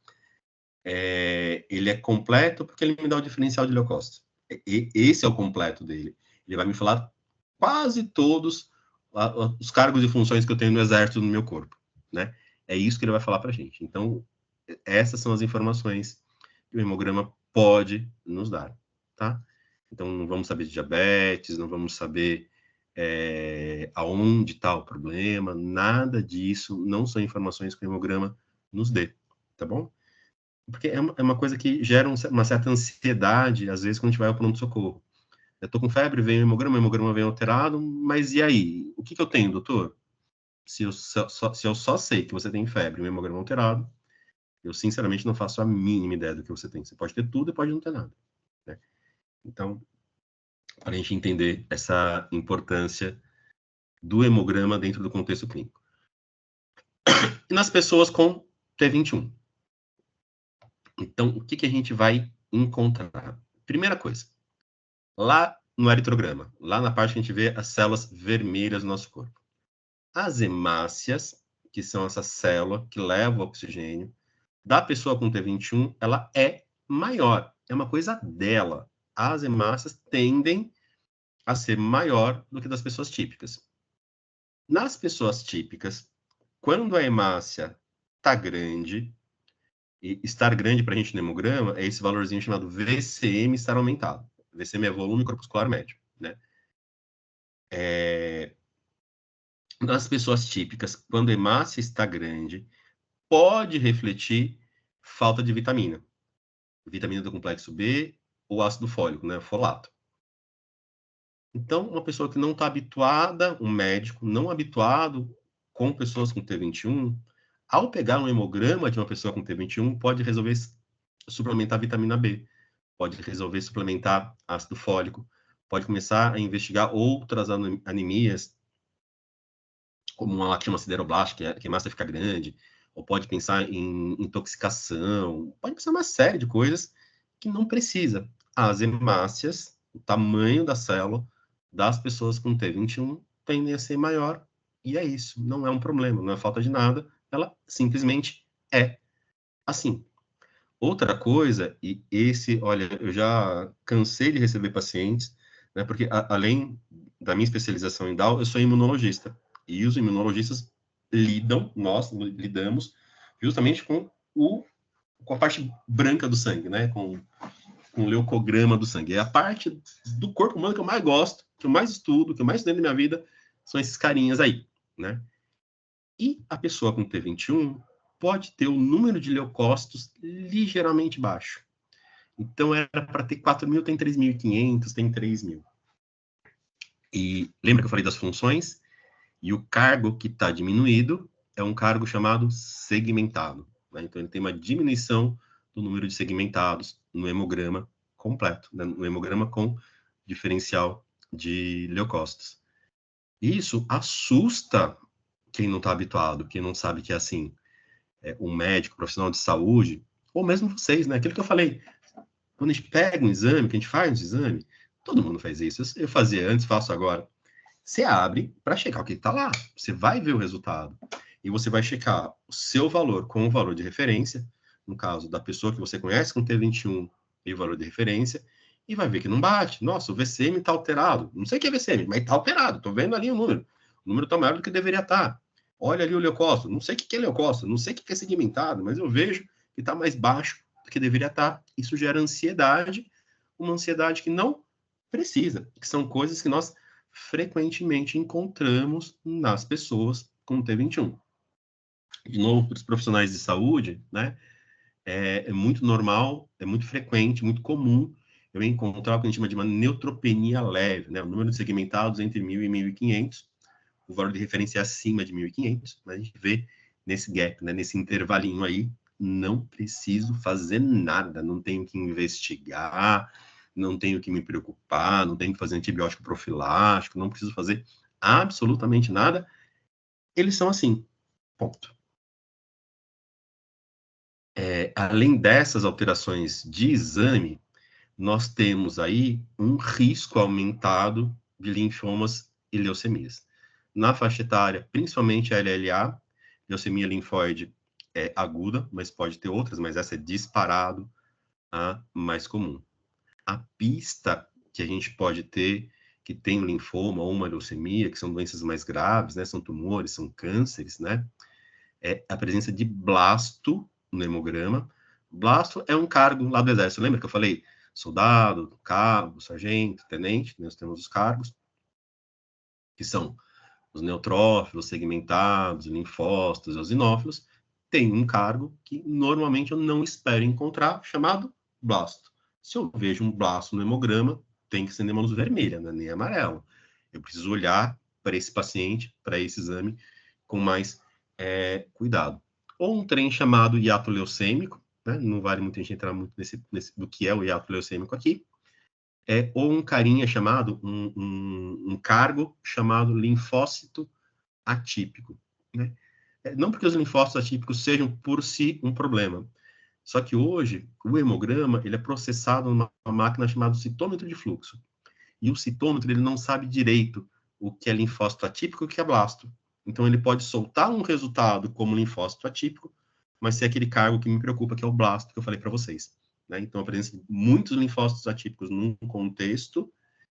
ele é completo porque ele me dá o diferencial de leucócito. Esse é o completo dele. Ele vai me falar quase todos os cargos e funções que eu tenho no exército no meu corpo, né? É isso que ele vai falar para a gente. Então, essas são as informações que o hemograma pode nos dar, tá? Então, não vamos saber de diabetes, não vamos saber aonde está o problema, nada disso, não são informações que o hemograma nos dê, tá bom? Porque é uma coisa que gera uma certa ansiedade, às vezes, quando a gente vai ao pronto-socorro. Eu tô com febre, vem o hemograma vem alterado, mas e aí? O que eu tenho, doutor? Se eu só sei que você tem febre e o hemograma alterado, eu, sinceramente, não faço a mínima ideia do que você tem. Você pode ter tudo e pode não ter nada, né? Então, para a gente entender essa importância do hemograma dentro do contexto clínico. E nas pessoas com T21? Então, o que a gente vai encontrar? Primeira coisa, lá no eritrograma, lá na parte que a gente vê as células vermelhas do nosso corpo. As hemácias, que são essa célula que leva o oxigênio, da pessoa com T21, ela é maior. É uma coisa dela. As hemácias tendem a ser maior do que das pessoas típicas. Nas pessoas típicas, quando a hemácia está grande, e estar grande para a gente no hemograma é esse valorzinho chamado VCM estar aumentado. VCM é volume corpuscular médio, né? nas pessoas típicas, quando a hemácia está grande, pode refletir falta de vitamina do complexo B ou ácido fólico, né, folato. Então, uma pessoa que não está habituada, um médico não habituado com pessoas com T21, ao pegar um hemograma de uma pessoa com T21, pode resolver suplementar vitamina B, pode resolver suplementar ácido fólico, pode começar a investigar outras anemias, como uma lacrima sideroblástica, que a massa fica grande, ou pode pensar em intoxicação, pode pensar uma série de coisas que não precisa. As hemácias, o tamanho da célula das pessoas com T21 tendem a ser maior, e é isso, não é um problema, não é falta de nada, ela simplesmente é assim. Outra coisa, e esse, olha, eu já cansei de receber pacientes, né, porque além da minha especialização em DAO, eu sou imunologista, e os imunologistas nós lidamos justamente com a parte branca do sangue, né, com o leucograma do sangue. É a parte do corpo humano que eu mais gosto, que eu mais estudo, que eu mais estudei na minha vida, são esses carinhas aí, né? E a pessoa com T21 pode ter o número de leucócitos ligeiramente baixo. Então, era para ter 4.000, tem 3.500, tem 3.000. E lembra que eu falei das funções? E o cargo que está diminuído é um cargo chamado segmentado. Né? Então, ele tem uma diminuição do número de segmentados no hemograma completo, né? No hemograma com diferencial de leucócitos. Isso assusta quem não está habituado, quem não sabe que é assim. Um médico, profissional de saúde, ou mesmo vocês, né? Aquilo que eu falei, quando a gente pega um exame, que a gente faz um exame, todo mundo faz isso. Eu fazia antes, faço agora. Você abre para checar o que está lá. Você vai ver o resultado. E você vai checar o seu valor com o valor de referência, no caso da pessoa que você conhece com T21 e o valor de referência, e vai ver que não bate. Nossa, o VCM está alterado. Não sei o que é VCM, mas está alterado. Estou vendo ali o número. O número está maior do que deveria estar. Olha ali o leucócito. Não sei o que é leucócito, não sei o que é segmentado, mas eu vejo que está mais baixo do que deveria estar. Isso gera ansiedade, uma ansiedade que não precisa, que são coisas que nós frequentemente encontramos nas pessoas com T21. De novo, para os profissionais de saúde, né, é muito normal, é muito frequente, muito comum eu encontrar o que a gente chama de uma neutropenia leve, né, o número de segmentados entre 1.000 e 1.500, o valor de referência é acima de 1.500, mas a gente vê nesse gap, né, nesse intervalinho aí, não preciso fazer nada, não tenho que investigar, não tenho que me preocupar, não tenho que fazer antibiótico profilático, não preciso fazer absolutamente nada. Eles são assim, ponto. Além dessas alterações de exame, nós temos aí um risco aumentado de linfomas e leucemias. Na faixa etária, principalmente a LLA, leucemia linfóide é aguda, mas pode ter outras, mas essa é disparado a mais comum. A pista que a gente pode ter, que tem um linfoma ou uma leucemia, que são doenças mais graves, né, são tumores, são cânceres, né, é a presença de blasto no hemograma. Blasto é um cargo lá do exército, lembra que eu falei? Soldado, cabo, sargento, tenente, nós temos os cargos, que são os neutrófilos, segmentados, linfócitos, eosinófilos, tem um cargo que normalmente eu não espero encontrar, chamado blasto. Se eu vejo um blasto no hemograma, tem que acender uma luz vermelha, não é nem amarela. Eu preciso olhar para esse paciente, para esse exame, com mais cuidado. Ou um trem chamado hiato leucêmico, né? Não vale muito a gente entrar muito do que é o hiato leucêmico aqui, ou um carinha chamado, um cargo chamado linfócito atípico, né? Não porque os linfócitos atípicos sejam por si um problema, só que hoje o hemograma ele é processado numa máquina chamada citômetro de fluxo. E o citômetro ele não sabe direito o que é linfócito atípico e o que é blasto. Então ele pode soltar um resultado como linfócito atípico, mas ser aquele cargo que me preocupa, que é o blasto que eu falei para vocês. Né? Então a presença de muitos linfócitos atípicos num contexto,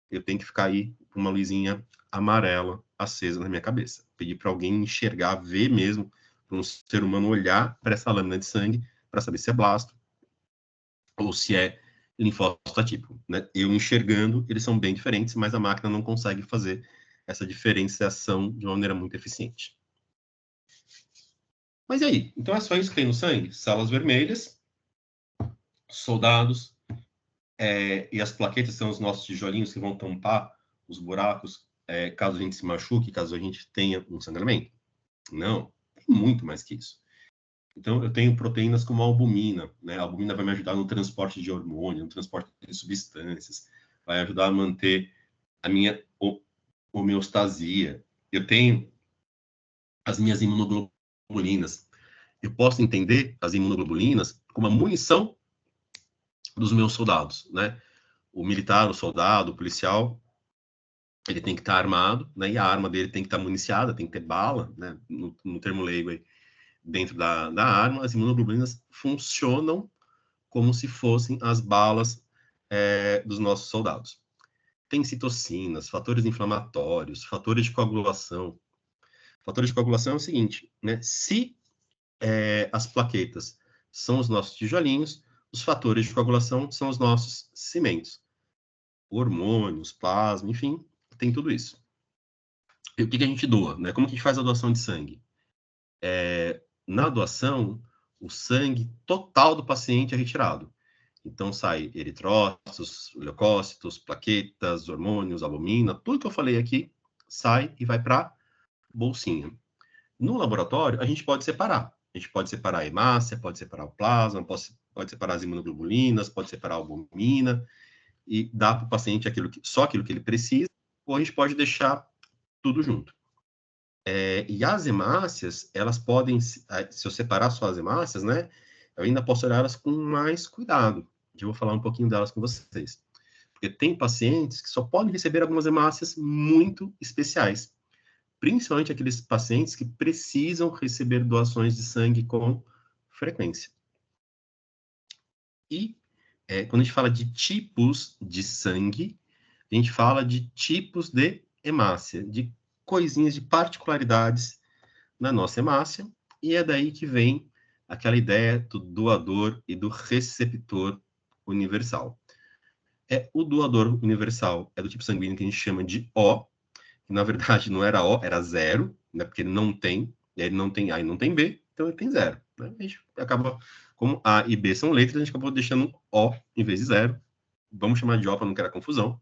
eu tenho que ficar aí com uma luzinha amarela acesa na minha cabeça. Pedir para alguém enxergar, ver mesmo, para um ser humano olhar para essa lâmina de sangue para saber se é blasto ou se é linfócito atípico. Né? Eu enxergando, eles são bem diferentes, mas a máquina não consegue fazer essa diferenciação de uma maneira muito eficiente. Mas e aí? Então é só isso que tem no sangue? Células vermelhas, soldados, e as plaquetas são os nossos tijolinhos que vão tampar os buracos caso a gente se machuque, caso a gente tenha um sangramento? Não, tem muito mais que isso. Então, eu tenho proteínas como a albumina, né? A albumina vai me ajudar no transporte de hormônio, no transporte de substâncias, vai ajudar a manter a minha homeostasia. Eu tenho as minhas imunoglobulinas. Eu posso entender as imunoglobulinas como a munição dos meus soldados, né? O militar, o soldado, o policial, ele tem que estar armado, né? E a arma dele tem que estar municiada, tem que ter bala, né? No termo leigo aí, dentro da arma, as imunoglobulinas funcionam como se fossem as balas dos nossos soldados. Tem citocinas, fatores inflamatórios, fatores de coagulação. Fatores de coagulação é o seguinte, né? Se as plaquetas são os nossos tijolinhos, os fatores de coagulação são os nossos cimentos. Hormônios, plasma, enfim, tem tudo isso. E o que a gente doa, né? Como que a gente faz a doação de sangue? Na doação, o sangue total do paciente é retirado. Então, sai eritrócitos, leucócitos, plaquetas, hormônios, albumina, tudo que eu falei aqui sai e vai para a bolsinha. No laboratório, a gente pode separar. A gente pode separar a hemácia, pode separar o plasma, pode separar as imunoglobulinas, pode separar a albumina e dar para o paciente só aquilo que ele precisa, ou a gente pode deixar tudo junto. E as hemácias, elas podem, se eu separar só as hemácias, né, eu ainda posso olhar elas com mais cuidado. Eu vou falar um pouquinho delas com vocês. Porque tem pacientes que só podem receber algumas hemácias muito especiais. Principalmente aqueles pacientes que precisam receber doações de sangue com frequência. E quando a gente fala de tipos de sangue, a gente fala de tipos de hemácia, de coisinhas, de particularidades na nossa hemácia, e é daí que vem aquela ideia do doador e do receptor universal. O doador universal é do tipo sanguíneo que a gente chama de O, que na verdade não era O, era zero, né, porque ele não tem, e aí ele não tem A e não tem B, então ele tem zero. Né? A gente acaba, como A e B são letras, a gente acabou deixando O em vez de zero. Vamos chamar de O para não criar confusão.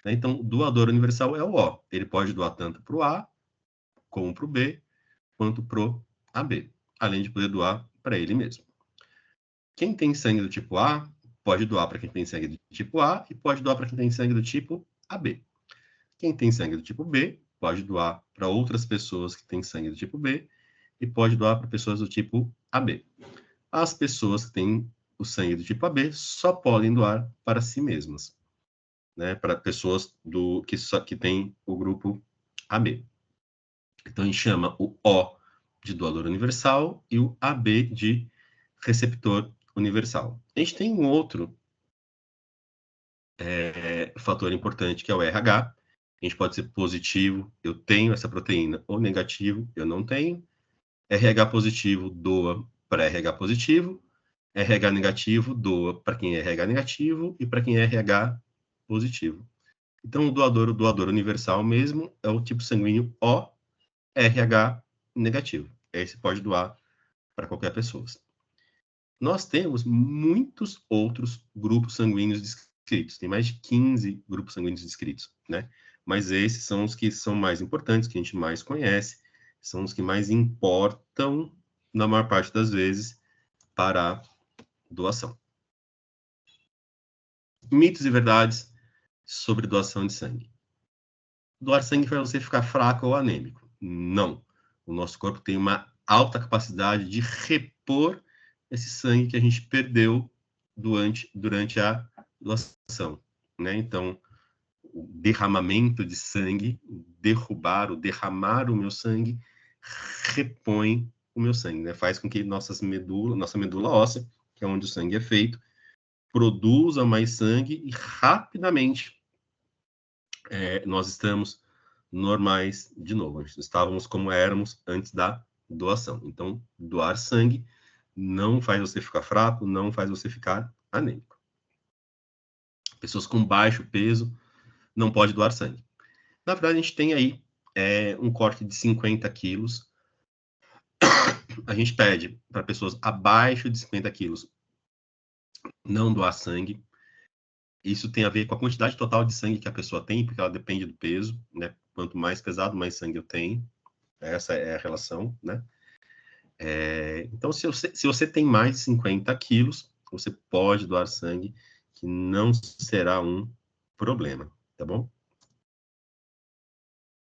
Né? Então, o doador universal é o O. Ele pode doar tanto para o A, como para o B, quanto para o AB, além de poder doar para ele mesmo. Quem tem sangue do tipo A, pode doar para quem tem sangue do tipo A e pode doar para quem tem sangue do tipo AB. Quem tem sangue do tipo B, pode doar para outras pessoas que têm sangue do tipo B e pode doar para pessoas do tipo AB. As pessoas que têm o sangue do tipo AB só podem doar para si mesmas, né? Para pessoas que têm o grupo AB. Então, a gente chama o O de doador universal e o AB de receptor universal. A gente tem um outro fator importante, que é o RH. A gente pode ser positivo, eu tenho essa proteína, ou negativo, eu não tenho. RH positivo doa para RH positivo, RH negativo doa para quem é RH negativo e para quem é RH positivo. Então, o doador universal mesmo é o tipo sanguíneo O, RH negativo. Esse pode doar para qualquer pessoa. Nós temos muitos outros grupos sanguíneos descritos. Tem mais de 15 grupos sanguíneos descritos, né? Mas esses são os que são mais importantes, que a gente mais conhece, são os que mais importam, na maior parte das vezes, para a doação. Mitos e verdades sobre doação de sangue. Doar sangue faz você ficar fraco ou anêmico? Não. O nosso corpo tem uma alta capacidade de repor esse sangue que a gente perdeu durante a doação, né? Então, o derramamento de sangue, derramar o meu sangue, repõe o meu sangue, né? Faz com que nossa medula óssea, que é onde o sangue é feito, produza mais sangue e rapidamente nós estamos normais de novo. Estávamos como éramos antes da doação. Então, doar sangue não faz você ficar fraco, não faz você ficar anêmico. Pessoas com baixo peso não podem doar sangue. Na verdade, a gente tem aí um corte de 50 quilos. A gente pede para pessoas abaixo de 50 quilos não doar sangue. Isso tem a ver com a quantidade total de sangue que a pessoa tem, porque ela depende do peso, né? Quanto mais pesado, mais sangue eu tenho. Essa é a relação, né? Então, se você tem mais de 50 quilos, você pode doar sangue, que não será um problema, tá bom?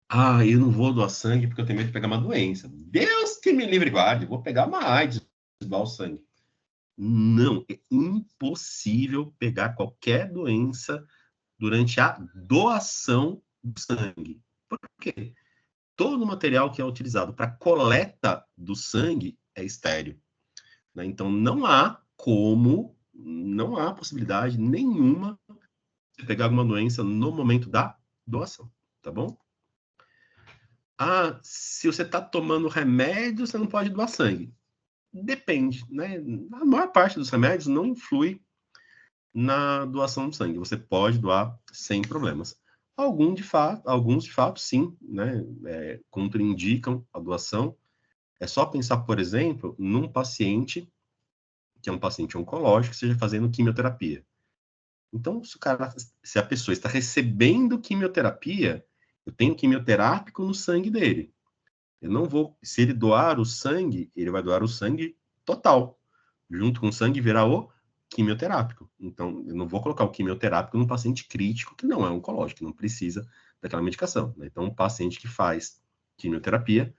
Ah, eu não vou doar sangue porque eu tenho medo de pegar uma doença. Deus que me livre e guarde, vou pegar uma AIDS doar o sangue. Não, é impossível pegar qualquer doença durante a doação do sangue. Por quê? Todo o material que é utilizado para coleta do sangue é estéril, né? Então, não há possibilidade nenhuma de pegar alguma doença no momento da doação, tá bom? Ah, se você está tomando remédio, você não pode doar sangue. Depende, né? A maior parte dos remédios não influi na doação de sangue. Você pode doar sem problemas. Alguns de fato, sim, né? Contraindicam a doação. É só pensar, por exemplo, num paciente que é um paciente oncológico que esteja fazendo quimioterapia. Então, se a pessoa está recebendo quimioterapia, eu tenho quimioterápico no sangue dele. Eu não vou, se ele doar o sangue, ele vai doar o sangue total. Junto com o sangue virá o quimioterápico. Então, eu não vou colocar o quimioterápico num paciente crítico que não é oncológico, que não precisa daquela medicação, né? Então, um paciente que faz quimioterapia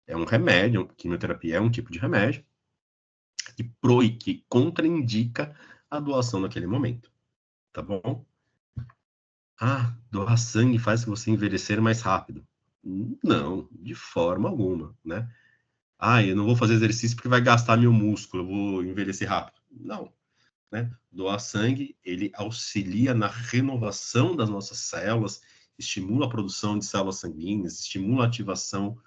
é um remédio, quimioterapia é um tipo de remédio que contraindica a doação naquele momento, tá bom? Ah, doar sangue faz você envelhecer mais rápido. Não, de forma alguma, né? Ah, eu não vou fazer exercício porque vai gastar meu músculo, eu vou envelhecer rápido. Não, né? Doar sangue, ele auxilia na renovação das nossas células, estimula a produção de células sanguíneas, estimula a ativação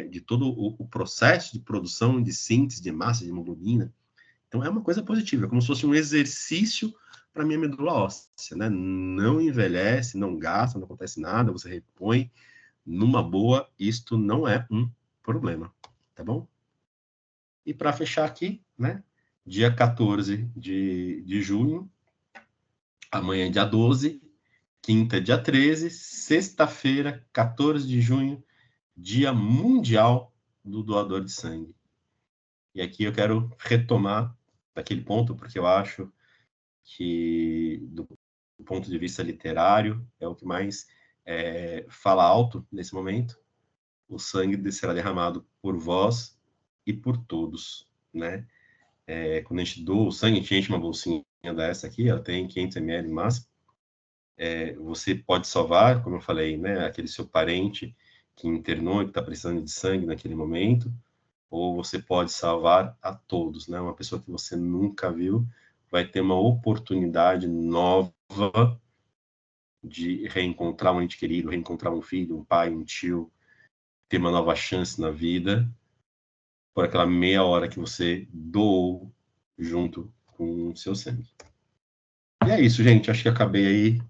de todo o processo de produção, de síntese de massa, de hemoglobina. Então, é uma coisa positiva, é como se fosse um exercício para a minha medula óssea, né? Não envelhece, não gasta, não acontece nada, você repõe numa boa, isto não é um problema, tá bom? E para fechar aqui, né? Dia 14 de junho, amanhã é dia 12, quinta é dia 13, sexta-feira, 14 de junho, Dia Mundial do Doador de Sangue. E aqui eu quero retomar daquele ponto, porque eu acho que, do ponto de vista literário, é o que mais fala alto nesse momento. O sangue será derramado por vós e por todos, né? Quando a gente doa o sangue, a gente enche uma bolsinha dessa aqui, ela tem 500 ml no máximo. Você pode salvar, como eu falei, né, aquele seu parente que internou e que está precisando de sangue naquele momento, ou você pode salvar a todos, né? Uma pessoa que você nunca viu vai ter uma oportunidade nova de reencontrar um ente querido, reencontrar um filho, um pai, um tio, ter uma nova chance na vida por aquela meia hora que você doou junto com o seu sangue. E é isso, gente. Acho que acabei aí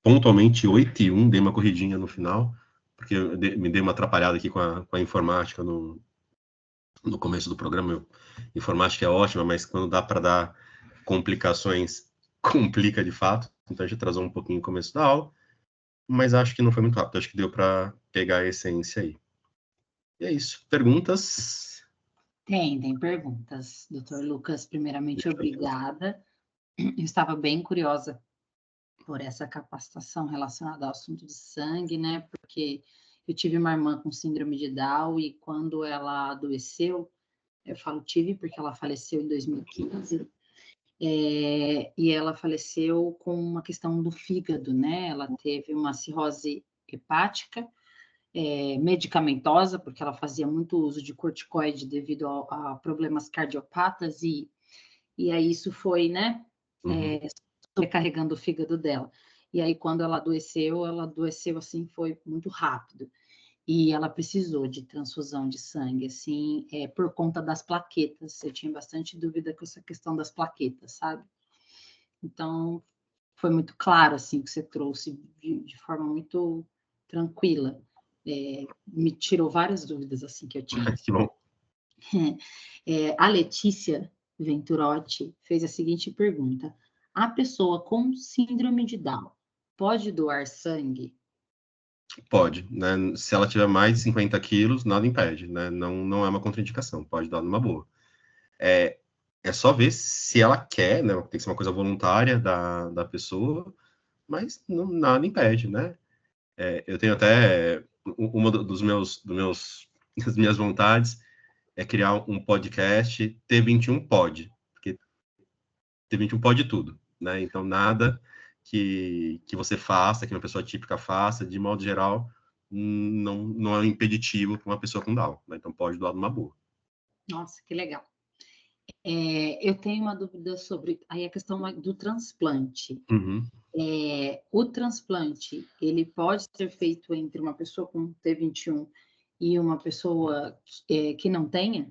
pontualmente 8h01, dei uma corridinha no final, porque me dei uma atrapalhada aqui com a informática no começo do programa. Informática é ótima, mas quando dá para dar complicações, complica de fato. Então a gente atrasou um pouquinho o começo da aula, mas acho que não foi muito rápido. Acho que deu para pegar a essência aí. E é isso. Perguntas? Tem perguntas. Doutor Lucas, primeiramente, obrigada. Eu estava bem curiosa por essa capacitação relacionada ao assunto de sangue, né? Porque eu tive uma irmã com síndrome de Down e quando ela adoeceu, eu falo tive porque ela faleceu em 2015, e ela faleceu com uma questão do fígado, né? Ela teve uma cirrose hepática, medicamentosa, porque ela fazia muito uso de corticoide devido a problemas cardiopatas, e aí isso foi, né, sobrecarregando o fígado dela. E aí, quando ela adoeceu assim, foi muito rápido. E ela precisou de transfusão de sangue, assim, por conta das plaquetas. Eu tinha bastante dúvida com essa questão das plaquetas, sabe? Então, foi muito claro, assim, que você trouxe de forma muito tranquila. Me tirou várias dúvidas assim que eu tinha. Que bom. A Letícia Venturotti fez a seguinte pergunta: a pessoa com síndrome de Down pode doar sangue? Pode, né? Se ela tiver mais de 50 quilos, nada impede, né? Não é uma contraindicação, pode dar numa boa. É só ver se ela quer, né? Tem que ser uma coisa voluntária da pessoa, mas nada impede, né? Eu tenho até uma das minhas vontades é criar um podcast T21 Pod, porque T21 pode tudo, né? Então nada que você faça, que uma pessoa típica faça, de modo geral, não é um impeditivo para uma pessoa com Down, né? Então pode doar numa boa. Nossa, que legal. Eu tenho uma dúvida sobre aí a questão do transplante. Uhum. O transplante, ele pode ser feito entre uma pessoa com T21 e uma pessoa que não tenha?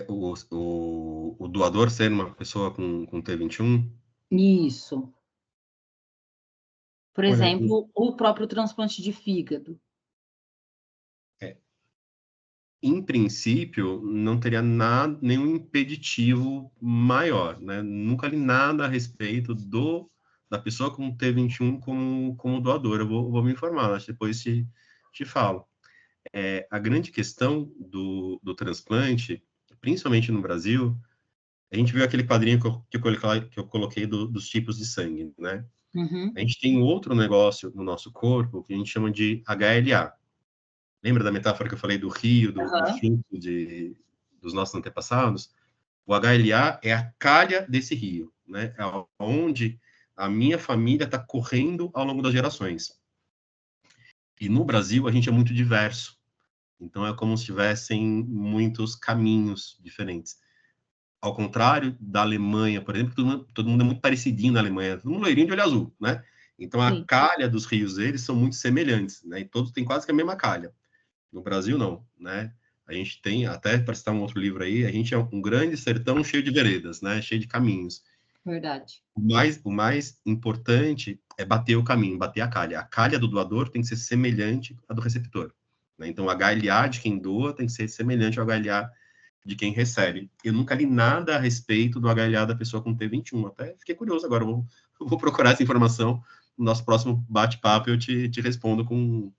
O doador ser uma pessoa com T21? Isso. Por Olha, exemplo, o próprio transplante de fígado. em princípio, não teria nenhum impeditivo maior, né? Nunca li nada a respeito da pessoa com T21 como doador. Eu vou me informar, acho que depois te falo. A grande questão do transplante, principalmente no Brasil, a gente viu aquele quadrinho que eu coloquei dos tipos de sangue, né? Uhum. A gente tem outro negócio no nosso corpo que a gente chama de HLA. Lembra da metáfora que eu falei do rio, do fluxo dos nossos antepassados? O HLA é a calha desse rio, né? É onde a minha família está correndo ao longo das gerações. E no Brasil, a gente é muito diverso. Então, é como se tivessem muitos caminhos diferentes. Ao contrário da Alemanha, por exemplo, todo mundo é muito parecidinho na Alemanha. Todo mundo loirinho de olho azul, né? Então, a Sim. calha dos rios deles são muito semelhantes, né? E todos têm quase que a mesma calha. No Brasil, não, né? A gente tem, até para citar um outro livro aí, a gente é um grande sertão cheio de veredas, né? Cheio de caminhos. Verdade. O mais importante é bater o caminho, bater a calha. A calha do doador tem que ser semelhante à do receptor, né? Então, o HLA de quem doa tem que ser semelhante ao HLA de quem recebe. Eu nunca li nada a respeito do HLA da pessoa com T21. Até fiquei curioso agora. Vou procurar essa informação. No nosso próximo bate-papo eu te respondo com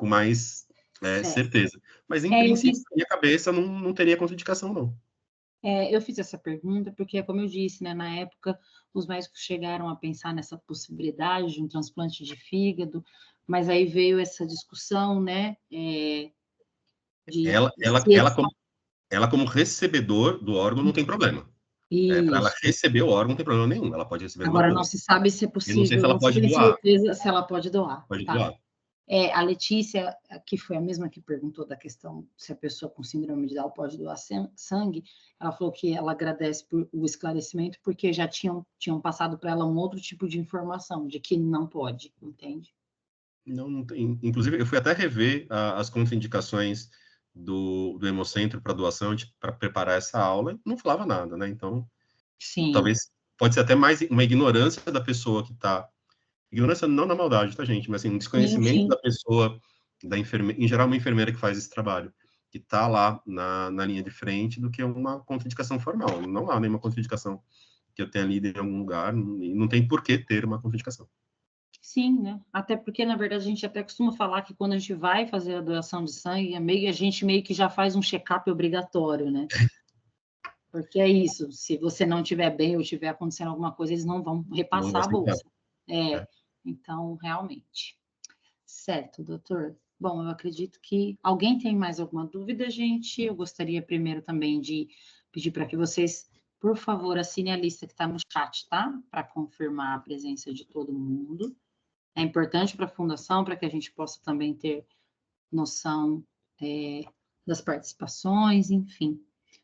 mais certeza. Mas, em princípio, na minha cabeça, não teria contraindicação, não. Eu fiz essa pergunta porque, como eu disse, né, na época, os médicos chegaram a pensar nessa possibilidade de um transplante de fígado, mas aí veio essa discussão, né, de Ela, ela, se ela, como, ela, como recebedor do órgão, não tem problema. Para ela isso. receber o órgão, não tem problema nenhum. Ela pode receber numa Agora não boa. se sabe se é Eu não sei se possível, ela não se pode tem doar. certeza se ela pode doar, Pode tá? doar. A Letícia, que foi a mesma que perguntou da questão se a pessoa com síndrome de Down pode doar sangue, ela falou que ela agradece por o esclarecimento, porque já tinham passado para ela um outro tipo de informação, de que não pode, entende? Não tem. Inclusive, eu fui até rever as contraindicações do Hemocentro para doação, para preparar essa aula, e não falava nada, né? Então, Sim, talvez, pode ser até mais uma ignorância da pessoa que está. Ignorância não na maldade, tá, gente? Mas, assim, um sim, desconhecimento sim. da pessoa, em geral, uma enfermeira que faz esse trabalho, que está lá na linha de frente, do que uma contraindicação formal. Não há nenhuma contraindicação que eu tenha lido em algum lugar, e não tem por que ter uma contraindicação. Sim, né? Até porque, na verdade, a gente até costuma falar que quando a gente vai fazer a doação de sangue, a gente meio que já faz um check-up obrigatório, né? Porque é isso, se você não estiver bem ou estiver acontecendo alguma coisa, eles não vão Não vai repassar a aceitar. bolsa. Então, realmente. Certo, doutor. Bom, eu acredito que alguém tem mais alguma dúvida, gente? Eu gostaria primeiro também de pedir para que vocês, por favor, assinem a lista que está no chat, tá? Para confirmar a presença de todo mundo. É importante para a fundação, para que a gente possa também ter noção das participações, enfim.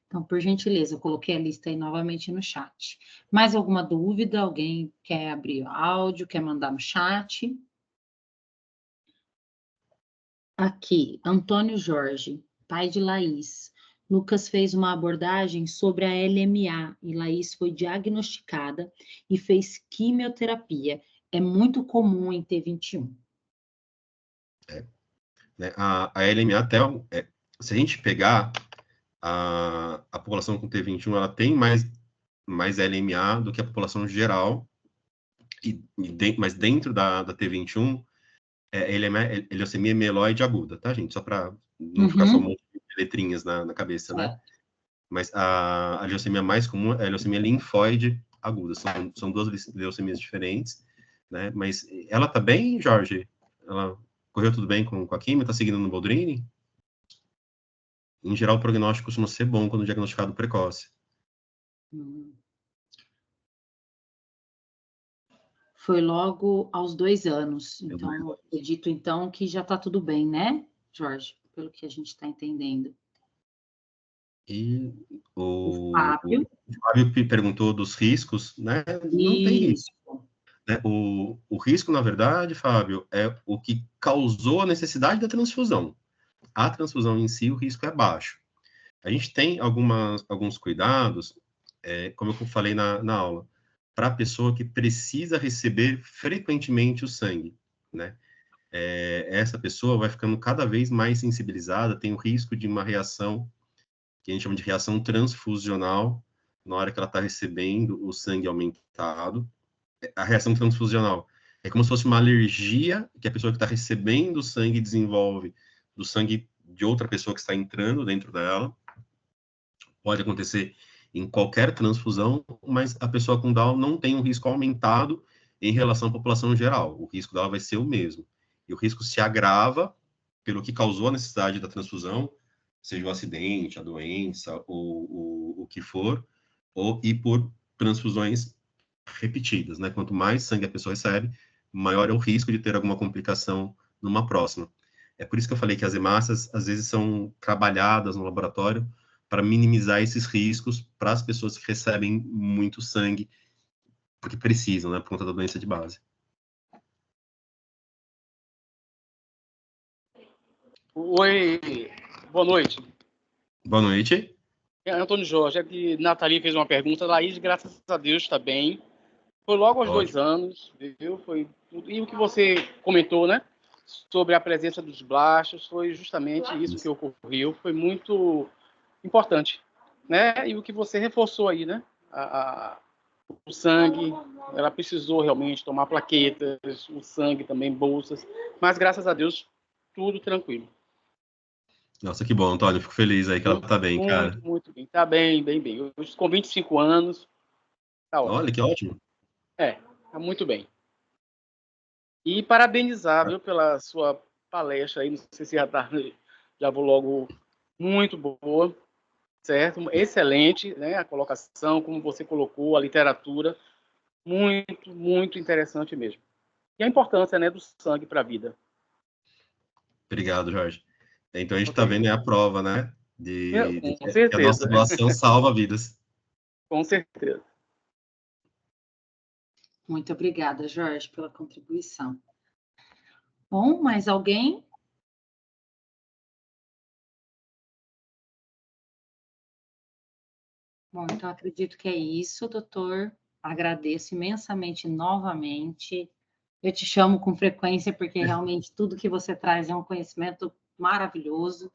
Então, por gentileza, eu coloquei a lista aí novamente no chat. Mais alguma dúvida? Alguém quer abrir o áudio, quer mandar no chat? Aqui, Antônio Jorge, pai de Laís. Lucas fez uma abordagem sobre a LMA e Laís foi diagnosticada e fez quimioterapia. é muito comum em T21. Né? A LMA até, se a gente pegar a população com T21, ela tem mais LMA do que a população geral, mas dentro da T21, é leucemia mieloide aguda, tá, gente? Só para não ficar só um monte de letrinhas na cabeça, né? Mas a leucemia mais comum é a leucemia linfóide aguda. São duas leucemias diferentes, né? Mas ela tá bem, Jorge? Ela correu tudo bem com a quimio? Tá seguindo no Boldrini? Em geral, o prognóstico costuma ser bom quando diagnosticado precoce. Foi logo aos 2 anos. Então, acredito, então, que já está tudo bem, né, Jorge? Pelo que a gente está entendendo. E o Fábio perguntou dos riscos, né? Não tem risco. Né? O risco, na verdade, Fábio, é o que causou a necessidade da transfusão. A transfusão em si, o risco é baixo. A gente tem alguns cuidados, como eu falei na aula, para a pessoa que precisa receber frequentemente o sangue, né? Essa pessoa vai ficando cada vez mais sensibilizada, tem o risco de uma reação que a gente chama de reação transfusional, na hora que ela está recebendo o sangue aumentado. A reação transfusional é como se fosse uma alergia que a pessoa que está recebendo o sangue desenvolve do sangue de outra pessoa que está entrando dentro dela. Pode acontecer em qualquer transfusão, mas a pessoa com Down não tem um risco aumentado em relação à população geral. O risco dela vai ser o mesmo. E o risco se agrava pelo que causou a necessidade da transfusão, seja o acidente, a doença, ou o que for, e por transfusões repetidas, né? Quanto mais sangue a pessoa recebe, maior é o risco de ter alguma complicação numa próxima. É por isso que eu falei que as hemácias, às vezes, são trabalhadas no laboratório para minimizar esses riscos para as pessoas que recebem muito sangue, porque precisam, né, por conta da doença de base. Oi, boa noite. Boa noite. Antônio Jorge, é que Nathalie fez uma pergunta. Laís, graças a Deus, está bem. Foi logo aos 2 anos, viu? E o que você comentou, né? Sobre a presença dos blastos, foi justamente isso que ocorreu. Foi muito importante, né? E o que você reforçou aí, né? O sangue, ela precisou realmente tomar plaquetas, o sangue também, bolsas. Mas, graças a Deus, tudo tranquilo. Nossa, que bom, Antônio. Fico feliz aí que ela tá bem, cara. Muito bem. Tá bem, bem, bem. Hoje, com 25 anos, tá ótimo. Olha, que ótimo. Tá muito bem. E parabenizar, viu, pela sua palestra aí. Não sei se já vou logo. Muito boa, certo? Excelente, né? A colocação, como você colocou, a literatura. Muito, muito interessante mesmo. E a importância, né, do sangue para a vida. Obrigado, Jorge. Então a gente está vendo a prova, né? Com certeza. Que a nossa doação salva vidas. Com certeza. Muito obrigada, Jorge, pela contribuição. Bom, mais alguém? Bom, então acredito que é isso, doutor. Agradeço imensamente novamente. Eu te chamo com frequência porque realmente tudo que você traz é um conhecimento maravilhoso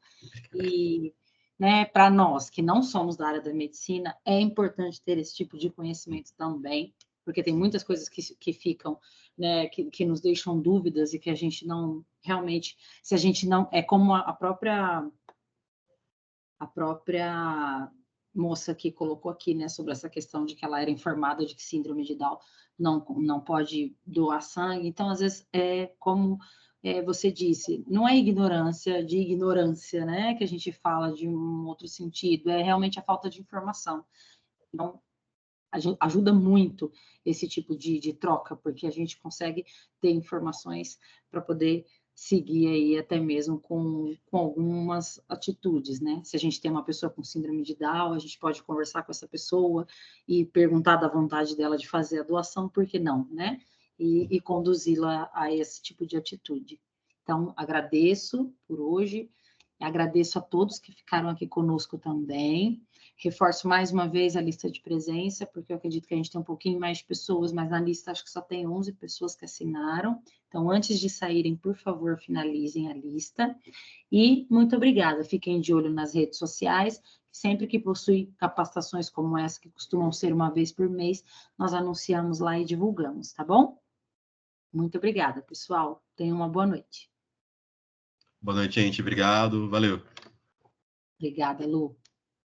e, né, para nós que não somos da área da medicina, é importante ter esse tipo de conhecimento também, porque tem muitas coisas que ficam, né, que nos deixam dúvidas e que a gente não realmente, se a gente não, é como a própria moça que colocou aqui, né, sobre essa questão de que ela era informada de que síndrome de Down não pode doar sangue. Então, às vezes, como você disse, não é ignorância de ignorância, né, que a gente fala de um outro sentido, é realmente a falta de informação. Então, ajuda muito esse tipo de troca, porque a gente consegue ter informações para poder seguir aí até mesmo com algumas atitudes, né? Se a gente tem uma pessoa com síndrome de Down, a gente pode conversar com essa pessoa e perguntar da vontade dela de fazer a doação, por que não, né? E conduzi-la a esse tipo de atitude. Então, agradeço por hoje Agradeço a todos que ficaram aqui conosco também. Reforço mais uma vez a lista de presença, porque eu acredito que a gente tem um pouquinho mais de pessoas, mas na lista acho que só tem 11 pessoas que assinaram. Então, antes de saírem, por favor, finalizem a lista. E muito obrigada. Fiquem de olho nas redes sociais. Sempre que possui capacitações como essa, que costumam ser uma vez por mês, nós anunciamos lá e divulgamos, tá bom? Muito obrigada, pessoal. Tenham uma boa noite. Boa noite, gente. Obrigado. Valeu. Obrigada, Lu.